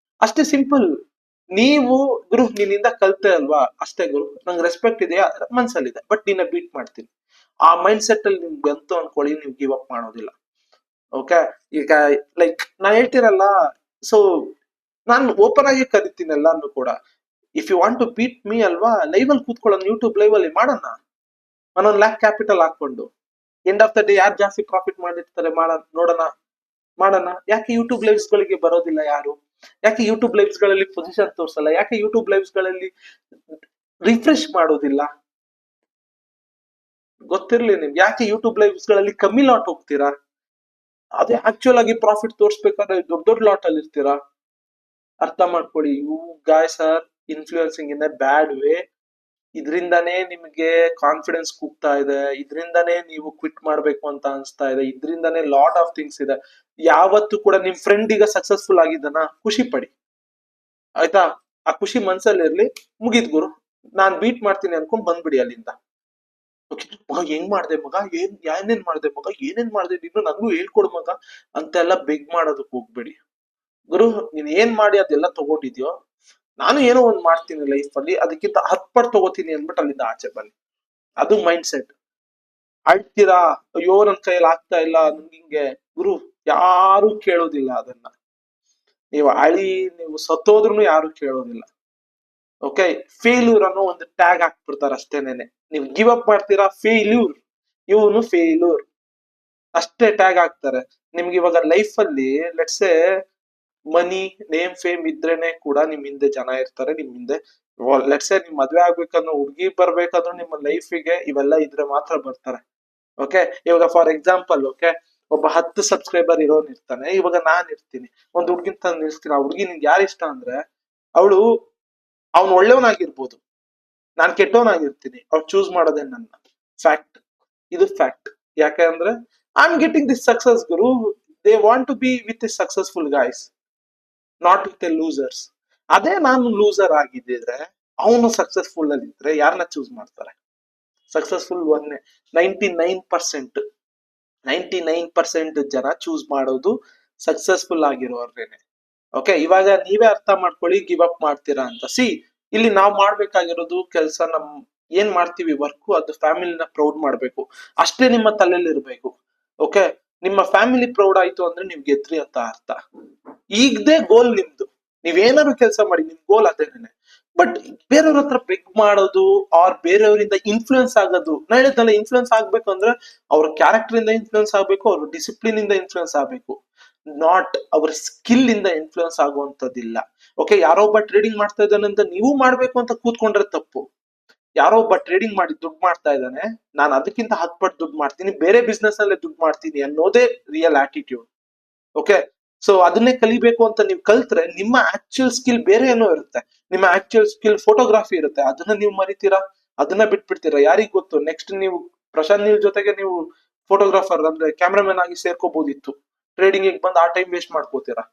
ಅಷ್ಟೇ ಸಿಂಪಲ್. ನೀವು ಗುರು ನಿನ್ನಿಂದ ಕಲ್ತೆ ಅಲ್ವಾ, ಅಷ್ಟೇ ಗುರು, ನಂಗೆ ರೆಸ್ಪೆಕ್ಟ್ ಇದೆಯಾ ಮನ್ಸಲ್ಲಿದೆ, ಬಟ್ ನಿನ್ನ ಬೀಟ್ ಮಾಡ್ತೀನಿ. ಆ ಮೈಂಡ್ ಸೆಟ್ ಅಲ್ಲಿ ನಿಮ್ಗೆ ಬಂತು ಅನ್ಕೊಳ್ಳಿ, ನೀವು ಗಿವ್ ಅಪ್ ಮಾಡೋದಿಲ್ಲ. ಓಕೆ, ಈಗ ಲೈಕ್ ನಾ ಹೇಳ್ತೀರಲ್ಲ, ಸೊ ನಾನು ಓಪನ್ ಆಗಿ ಕರಿತೀನಿ ಎಲ್ಲಾನು ಕೂಡ. If you want to beat me ಅಲ್ವಾ, ಲೈವ್ ಅಲ್ಲಿ ಕೂತ್ಕೊಳ್ಳೋಣ, ಯೂಟ್ಯೂಬ್ ಲೈವ್ ಅಲ್ಲಿ ಮಾಡೋಣ, 1 lakh ಕ್ಯಾಪಿಟಲ್ ಹಾಕೊಂಡು. ಎಂಡ್ ಆಫ್ ದ ಡೇ ಯಾರು ಜಾಸ್ತಿ ಪ್ರಾಫಿಟ್ ಮಾಡಿರ್ತಾರೆ ನೋಡೋಣ, ಮಾಡೋಣ. ಯಾಕೆ ಯೂಟ್ಯೂಬ್ ಲೈವ್ಸ್ ಗಳಿಗೆ ಬರೋದಿಲ್ಲ ಯಾರು? ಯಾಕೆ ಯೂಟ್ಯೂಬ್ ಲೈವ್ಸ್ ಗಳಲ್ಲಿ ಪೊಸಿಷನ್ ತೋರ್ಸಲ್ಲ? ಯಾಕೆ ಯೂಟ್ಯೂಬ್ ಲೈವ್ಸ್ ಗಳಲ್ಲಿ ರಿಫ್ರೆಶ್ ಮಾಡೋದಿಲ್ಲ? ಗೊತ್ತಿರ್ಲಿ ನಿಮ್ಗೆ, ಯಾಕೆ ಯೂಟ್ಯೂಬ್ ಲೈವ್ಸ್ ಗಳಲ್ಲಿ ಕಮ್ಮಿ ಲಾಟ್ ಹೋಗ್ತೀರಾ? ಅದೇ ಆಕ್ಚುಯಲ್ ಆಗಿ ಪ್ರಾಫಿಟ್ ತೋರ್ಸ್ಬೇಕಾದ್ರೆ ದೊಡ್ಡ ದೊಡ್ಡ ಲಾಟ್ ಅಲ್ಲಿ ಇರ್ತೀರಾ. ಅರ್ಥ ಮಾಡ್ಕೊಳ್ಳಿ, you guys are influencing in a bad way. ಇದರಿಂದಾನೇ ನಿಮ್ಗೆ ಕಾನ್ಫಿಡೆನ್ಸ್ ಕೂಗ್ತಾ ಇದೆ, ಇದರಿಂದಾನೇ ನೀವು ಕ್ವಿಟ್ ಮಾಡ್ಬೇಕು ಅಂತ ಅನ್ಸ್ತಾ ಇದೆ, ಇದರಿಂದಾನೇ ಲಾಟ್ ಆಫ್ ಥಿಂಗ್ಸ್ ಇದೆ. ಯಾವತ್ತು ಕೂಡ ನಿಮ್ ಫ್ರೆಂಡ್ ಈಗ ಸಕ್ಸಸ್ಫುಲ್ ಆಗಿದ್ದಾನ, ಖುಷಿ ಪಡಿ ಆಯ್ತಾ. ಆ ಖುಷಿ ಮನ್ಸಲ್ಲಿ ಇರ್ಲಿ, ಮುಗಿದ್ ಗುರು, ನಾನ್ ಬೀಟ್ ಮಾಡ್ತೀನಿ ಅನ್ಕೊಂಡ್ ಬಂದ್ಬಿಡಿ ಅಲ್ಲಿಂದ. ಓಕೆ ಮಗ, ಹೆಂಗ್ ಮಾಡ್ದೆ ಮಗ, ಏನೇನ್ ಮಾಡ್ದೆ ಮಗ, ಏನೇನ್ ಮಾಡ್ದೆ ನೀನು, ನನಗೂ ಹೇಳ್ಕೊಡು ಮಗ ಅಂತೆಲ್ಲ ಬೆಗ್ ಮಾಡೋದಕ್ ಹೋಗ್ಬೇಡಿ ಗುರು. ನೀನ್ ಏನ್ ಮಾಡಿ ಅದೆಲ್ಲ ತಗೊಂಡಿದ್ಯೋ, ನಾನು ಏನೋ ಒಂದ್ ಮಾಡ್ತೀನಿ ಲೈಫ್ ಅಲ್ಲಿ, ಅದಕ್ಕಿಂತ 10 ಪಟ್ಟು ತಗೋತೀನಿ ಅಂದ್ಬಿಟ್ಟು ಅಲ್ಲಿಂದ ಆಚೆ ಬನ್ನಿ. ಅದು ಮೈಂಡ್ ಸೆಟ್. ಅಳ್ತೀರಾ, ಅಯ್ಯೋ ನನ್ ಕೈಯಲ್ಲಿ ಆಗ್ತಾ ಇಲ್ಲ ನನ್ಗೆ ಹಿಂಗೆ, ಗುರು ಯಾರು ಕೇಳೋದಿಲ್ಲ ಅದನ್ನ. ನೀವು ಅಳಿ, ನೀವು ಸತ್ತೋದ್ರೂ ಯಾರು ಕೇಳೋದಿಲ್ಲ. ಓಕೆ, ಫೇಲ್ಯೂರ್ ಅನ್ನೋ ಒಂದು ಟ್ಯಾಗ್ ಹಾಕ್ಬಿಡ್ತಾರೆ ಅಷ್ಟೇನೇನೆ. ನೀವು ಗಿವ್ ಅಪ್ ಮಾಡ್ತೀರಾ, ಫೇಲ್ಯೂರ್, ಇವನು ಫೇಲ್ಯೂರ್ ಅಷ್ಟೇ ಟ್ಯಾಗ್ ಹಾಕ್ತಾರೆ ನಿಮ್ಗೆ. ಇವಾಗ ಲೈಫ್ ಅಲ್ಲಿ ಲೆಟ್ಸೆ ಮನಿ, ನೇಮ್, ಫೇಮ್ ಇದ್ರೇನೆ ಕೂಡ ನಿಮ್ ಹಿಂದೆ ಜನ ಇರ್ತಾರೆ. ನಿಮ್ ಹಿಂದೆ ಲೆಟ್ಸೆ ನಿಮ್ ಮದ್ವೆ ಆಗ್ಬೇಕನ್ನೋ ಹುಡ್ಗಿ ಬರ್ಬೇಕಾದ್ರೂ ನಿಮ್ಮ ಲೈಫಿಗೆ ಇವೆಲ್ಲ ಇದ್ರೆ ಮಾತ್ರ ಬರ್ತಾರೆ. ಓಕೆ, ಇವಾಗ ಫಾರ್ ಎಕ್ಸಾಂಪಲ್, ಓಕೆ, ಒಬ್ಬ 10 ಸಬ್ಸ್ಕ್ರೈಬರ್ ಇರೋನ್ ಇರ್ತಾನೆ, ಇವಾಗ ನಾನ್ ಇರ್ತೀನಿ, ಒಂದ್ ಹುಡ್ಗಿನ್ ತಂದು ನಿಲ್ಸ್ತೀನಿ. ಆ ಹುಡ್ಗಿ ನಿಂಗೆ ಯಾರು ಇಷ್ಟ ಅಂದ್ರೆ, ಅವಳು ಅವ್ನು ಒಳ್ಳೆಯವನಾಗಿರ್ಬೋದು, ನಾನ್ ಕೆಟ್ಟವನಾಗಿರ್ತೀನಿ, ಅವ್ಳು ಚೂಸ್ ಮಾಡೋದೇ ನನ್ನ. ಫ್ಯಾಕ್ಟ್, ಇದು ಫ್ಯಾಕ್ಟ್. ಯಾಕೆ ಅಂದ್ರೆ I am getting this success ಗುರು. They want to be with a successful guys, not with a losers. ಅದೇ ನಾನು ಲೂಸರ್ ಆಗಿದ್ದಿದ್ರೆ, ಅವನು ಸಕ್ಸಸ್ಫುಲ್ ಅಲ್ಲಿ ಇದ್ರೆ ಯಾರನ್ನ ಚೂಸ್ ಮಾಡ್ತಾರೆ? ಸಕ್ಸಸ್ಫುಲ್ ಒನ್ನೇ. 99%, 99% ಜನ ಚೂಸ್ ಮಾಡೋದು ಸಕ್ಸಸ್ಫುಲ್ ಆಗಿರೋರ್ರೇನೆ. ಓಕೆ, ಇವಾಗ ನೀವೇ ಅರ್ಥ ಮಾಡ್ಕೊಳ್ಳಿ ಗಿವ್ ಅಪ್ ಮಾಡ್ತೀರಾ ಅಂತ. ಸಿ, ಇಲ್ಲಿ ನಾವ್ ಮಾಡ್ಬೇಕಾಗಿರೋದು ಕೆಲಸ, ಏನ್ ಮಾಡ್ತೀವಿ ವರ್ಕ್, ಅದು ಫ್ಯಾಮಿಲಿನ ಪ್ರೌಡ್ ಮಾಡ್ಬೇಕು, ಅಷ್ಟೇ ನಿಮ್ಮ ತಲೆಯಲ್ಲಿ ಇರ್ಬೇಕು. ಓಕೆ, ನಿಮ್ಮ ಫ್ಯಾಮಿಲಿ ಪ್ರೌಡ್ ಆಯ್ತು ಅಂದ್ರೆ ನೀವ್ ಗೆದ್ರಿ ಅಂತ ಅರ್ಥ. ಈಗದೇ ಗೋಲ್ ನಿಮ್ದು, ನೀವೇನಾದ್ರು ಕೆಲಸ ಮಾಡಿ, ನಿಮ್ ಗೋಲ್ ಅದೇನೆ. ಬಟ್ ಬೇರೆಯವ್ರ ಹತ್ರ ಬೆಗ್ ಮಾಡೋದು, ಆರ್ ಬೇರೆಯವರಿಂದ ಇನ್ಫ್ಲೂಯೆನ್ಸ್ ಆಗೋದು, ನಾ ಹೇಳಿದ್ನಲ್ಲ, ಇನ್ಫ್ಲೂಯೆನ್ಸ್ ಆಗ್ಬೇಕು ಅಂದ್ರೆ ಅವ್ರ ಕ್ಯಾರೆಕ್ಟರ್ ಇಂದ ಇನ್ಫ್ಲೂಯೆನ್ಸ್ ಆಗ್ಬೇಕು, ಅವ್ರ ಡಿಸಿಪ್ಲಿನ್ ಇಂದ ಇನ್ಫ್ಲೂಯೆನ್ಸ್ ಆಗ್ಬೇಕು, ನಾಟ್ ಅವ್ರ ಸ್ಕಿಲ್ ಇಂದ ಇನ್ಫ್ಲೂಯೆನ್ಸ್ ಆಗುವಂತದ್ದಿಲ್ಲ. ಓಕೆ, ಯಾರೋ ಒಬ್ಬ ಟ್ರೇಡಿಂಗ್ ಮಾಡ್ತಾ ಇದ್ದಾನಂತ ನೀವು ಮಾಡ್ಬೇಕು ಅಂತ ಕೂತ್ಕೊಂಡ್ರೆ ತಪ್ಪು. ಯಾರೋ ಒಬ್ಬ ಟ್ರೇಡಿಂಗ್ ಮಾಡಿ ದುಡ್ಡು ಮಾಡ್ತಾ ಇದ್ದಾನೆ, ನಾನು ಅದಕ್ಕಿಂತ 10 ಪಟ್ಟು ದುಡ್ಡು ಮಾಡ್ತೀನಿ, ಬೇರೆ ಬಿಸ್ನೆಸ್ ಅಲ್ಲೇ ದುಡ್ಡು ಮಾಡ್ತೀನಿ ಅನ್ನೋದೇ ರಿಯಲ್ ಆಟಿಟ್ಯೂಡ್. ಓಕೆ, ಸೊ ಅದನ್ನೇ ಕಲಿಬೇಕು ಅಂತ ನೀವು ಕಲ್ತ್ರೆ, ನಿಮ್ಮ ಆಕ್ಚುಯಲ್ ಸ್ಕಿಲ್ ಬೇರೆ ಏನೋ ಇರುತ್ತೆ. ನಿಮ್ಮ ಆಕ್ಚುಯಲ್ ಸ್ಕಿಲ್ ಫೋಟೋಗ್ರಫಿ ಇರುತ್ತೆ, ಅದನ್ನ ನೀವು ಮರಿತೀರಾ, ಅದನ್ನ ಬಿಟ್ಬಿಡ್ತೀರಾ, ಯಾರಿಗ್ ಗೊತ್ತು. ನೆಕ್ಸ್ಟ್ ನೀವು ಪ್ರಶಾಂತ್ ನೀಲ್ ಜೊತೆಗೆ ನೀವು ಫೋಟೋಗ್ರಾಫರ್ ಅಂದ್ರೆ ಕ್ಯಾಮ್ರಾಮನ್ ಆಗಿ ಸೇರ್ಕೋಬಹುದಿತ್ತು, ಟ್ರೇಡಿಂಗ್ ಬಂದು ಆ ಟೈಮ್ ವೇಸ್ಟ್ ಮಾಡ್ಕೋತೀರಾ.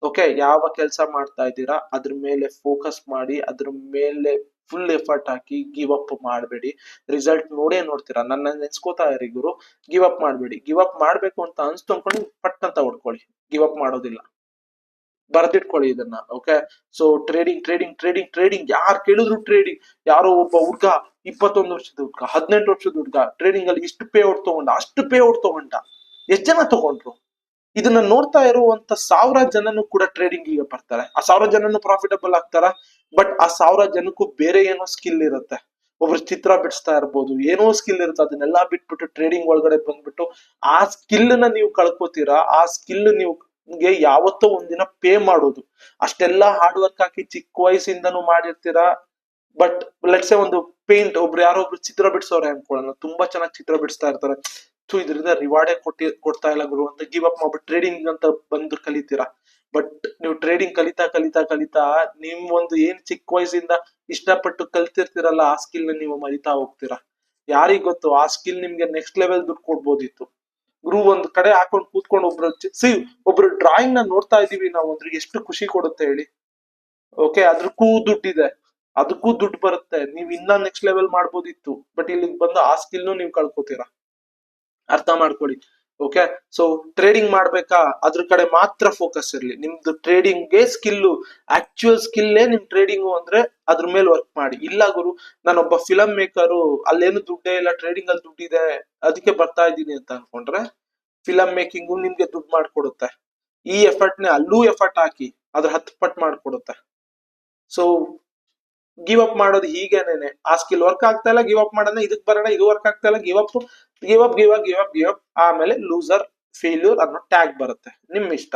ಓಕೆ, ಯಾವ ಕೆಲಸ ಮಾಡ್ತಾ ಇದ್ದೀರಾ ಅದ್ರ ಮೇಲೆ ಫೋಕಸ್ ಮಾಡಿ, ಅದ್ರ ಮೇಲೆ ಫುಲ್ ಎಫರ್ಟ್ ಹಾಕಿ, ಗಿವ್ ಅಪ್ ಮಾಡಬೇಡಿ. ರಿಸಲ್ಟ್ ನೋಡೇ ನೋಡ್ತೀರಾ. ನನ್ನ ನೆನ್ಸ್ಕೋತಾ ಇರಿ ಗುರು, ಗಿವ್ ಅಪ್ ಮಾಡಬೇಡಿ. ಗಿವ್ ಅಪ್ ಮಾಡ್ಬೇಕು ಅಂತ ಅನ್ಸ್ತು ಅನ್ಕೊಂಡು ಪಟ್ ಅಂತ ಹೊಡ್ಕೊಳ್ಳಿ, ಗಿವ್ ಅಪ್ ಮಾಡೋದಿಲ್ಲ. ಬರ್ದಿಟ್ಕೊಳ್ಳಿ ಇದನ್ನ. Okay, so trading trading trading trading, ಯಾರು ಕೇಳಿದ್ರು ಟ್ರೇಡಿಂಗ್. ಯಾರೋ ಒಬ್ಬ ಹುಡ್ಗ, 21 ವರ್ಷದ ಹುಡ್ಗ, 18 ವರ್ಷದ ಹುಡ್ಗ, ಟ್ರೇಡಿಂಗ್ ಅಲ್ಲಿ ಇಷ್ಟು ಪೇ ಔಟ್ ತಗೊಂಡ, ಅಷ್ಟು ಪೇ ಔಟ್ ತಗೊಂಡ. ಎಷ್ಟ್ ಜನ ತಗೊಂಡ್ರು? ಇದನ್ನ ನೋಡ್ತಾ ಇರುವಂತ 1000 ಜನನು ಕೂಡ ಟ್ರೇಡಿಂಗ್ ಗೆ ಬರ್ತಾರೆ. ಆ 1000 ಜನನು ಪ್ರಾಫಿಟಬಲ್ ಆಗ್ತಾರ. ಬಟ್ ಆ 1000 ಜನಕ್ಕೂ ಬೇರೆ ಏನೋ ಸ್ಕಿಲ್ ಇರುತ್ತೆ. ಒಬ್ರು ಚಿತ್ರ ಬಿಡಿಸ್ತಾ ಇರ್ಬೋದು, ಏನೋ ಸ್ಕಿಲ್ ಇರುತ್ತೆ, ಅದನ್ನೆಲ್ಲಾ ಬಿಟ್ಬಿಟ್ಟು ಟ್ರೇಡಿಂಗ್ ಒಳಗಡೆ ಬಂದ್ಬಿಟ್ಟು ಆ ಸ್ಕಿಲ್ ನ ನೀವು ಕಳ್ಕೊತೀರಾ. ಆ ಸ್ಕಿಲ್ ನೀವು ಯಾವತ್ತೋ ಒಂದಿನ ಪೇ ಮಾಡೋದು. ಅಷ್ಟೆಲ್ಲಾ ಹಾರ್ಡ್ ವರ್ಕ್ ಹಾಕಿ ಚಿಕ್ಕ ವಯಸ್ಸಿಂದನೂ ಮಾಡಿರ್ತೀರಾ. ಬಟ್ ಲೆಟ್ಸೆ ಒಂದು ಪೇಂಟ್, ಒಬ್ರು ಯಾರೋ ಒಬ್ರು ಚಿತ್ರ ಬಿಡಿಸೋರೆ ಅನ್ಕೊಳ್ಳೋಣ, ತುಂಬಾ ಚೆನ್ನಾಗಿ ಚಿತ್ರ ಬಿಡಿಸ್ತಾ ಇರ್ತಾರೆ, ಇದರಿಂದ ರಿವಾರ್ಡೇ ಕೊಡ್ತಾ ಇಲ್ಲ ಗುರು ಅಂತ ಗಿವ್ ಅಪ್ ಮಾಡ್ಬಿಟ್ಟು ಟ್ರೇಡಿಂಗ್ ಅಂತ ಬಂದು ಕಲಿತೀರಾ. ಬಟ್ ನೀವು ಟ್ರೇಡಿಂಗ್ ಕಲಿತಾ ಕಲಿತಾ ಕಲಿತಾ ನಿಮ್ ಒಂದು ಏನ್ ಚಿಕ್ಕ ವಯಸ್ಸಿಂದ ಇಷ್ಟಪಟ್ಟು ಕಲ್ತಿರ್ತೀರಲ್ಲ ಆ ಸ್ಕಿಲ್ ನ ನೀವು ಮರಿತಾ ಹೋಗ್ತೀರಾ. ಯಾರಿಗ್ ಗೊತ್ತು ಆ ಸ್ಕಿಲ್ ನಿಮ್ಗೆ ನೆಕ್ಸ್ಟ್ ಲೆವೆಲ್ ದುಡ್ಡು ಕೊಡ್ಬೋದಿತ್ತು. ಗುರು ಒಂದ್ ಕಡೆ ಹಾಕೊಂಡ್ ಕೂತ್ಕೊಂಡು ಒಬ್ರು ಡ್ರಾಯಿಂಗ್ ನ ನೋಡ್ತಾ ಇದೀವಿ ನಾವು ಅಂದ್ರೆ ಎಷ್ಟು ಖುಷಿ ಕೊಡುತ್ತೆ ಹೇಳಿ. ಓಕೆ ಅದಕ್ಕೂ ದುಡ್ಡಿದೆ, ಅದಕ್ಕೂ ದುಡ್ಡು ಬರುತ್ತೆ, ನೀವ್ ಇನ್ನ ನೆಕ್ಸ್ಟ್ ಲೆವೆಲ್ ಮಾಡ್ಬೋದಿತ್ತು. ಬಟ್ ಇಲ್ಲಿ ಬಂದು ಆ ಸ್ಕಿಲ್ ನೀವು ಕಳ್ಕೊತೀರಾ. ಅರ್ಥ ಮಾಡ್ಕೊಳ್ಳಿ. ಓಕೆ ಸೊ ಟ್ರೇಡಿಂಗ್ ಮಾಡ್ಬೇಕಾ ಅದ್ರ ಕಡೆ ಮಾತ್ರ ಫೋಕಸ್ ಇರ್ಲಿ. ನಿಮ್ದು ಟ್ರೇಡಿಂಗ್ ಗೆ ಸ್ಕಿಲ್, ಆಕ್ಚುಯಲ್ ಸ್ಕಿಲ್ಲೇ ನಿಮ್ ಟ್ರೇಡಿಂಗ್ ಅಂದ್ರೆ ಅದ್ರ ಮೇಲೆ ವರ್ಕ್ ಮಾಡಿ. ಇಲ್ಲ ಗುರು ನಾನೊಬ್ಬ ಫಿಲಂ ಮೇಕರು, ಅಲ್ಲೇನು ದುಡ್ಡೇ ಇಲ್ಲ, ಟ್ರೇಡಿಂಗ್ ಅಲ್ಲಿ ದುಡ್ಡಿದೆ ಅದಕ್ಕೆ ಬರ್ತಾ ಇದ್ದೀನಿ ಅಂತ ಅನ್ಕೊಂಡ್ರೆ ಫಿಲಂ ಮೇಕಿಂಗು ನಿಮ್ಗೆ ದುಡ್ಡು ಮಾಡ್ಕೊಡುತ್ತೆ. ಈ ಎಫರ್ಟ್ ನೇ ಅಲ್ಲೂ ಎಫರ್ಟ್ ಹಾಕಿ ಅದ್ರ 10 ಪಟ್ಟು ಮಾಡ್ಕೊಡುತ್ತೆ. ಸೊ ಗಿವ್ ಅಪ್ ಮಾಡೋದು ಹೀಗೇನೇನೆ. ಆ ಸ್ಕಿಲ್ ವರ್ಕ್ ಆಗ್ತಾ ಇಲ್ಲ, ಗಿವ್ ಅಪ್ ಮಾಡೋಣ, ಇದಕ್ ಬರೋಣ, ಇದು ವರ್ಕ್ ಆಗ್ತಾ ಇಲ್ಲ, give up give up give up give up give up ಆಮೇಲೆ ಲೂಸರ್ ಫೇಲ್ಯೂರ್ ಅನ್ನೋ ಟ್ಯಾಗ್ ಬರುತ್ತೆ. ನಿಮ್ ಇಷ್ಟ.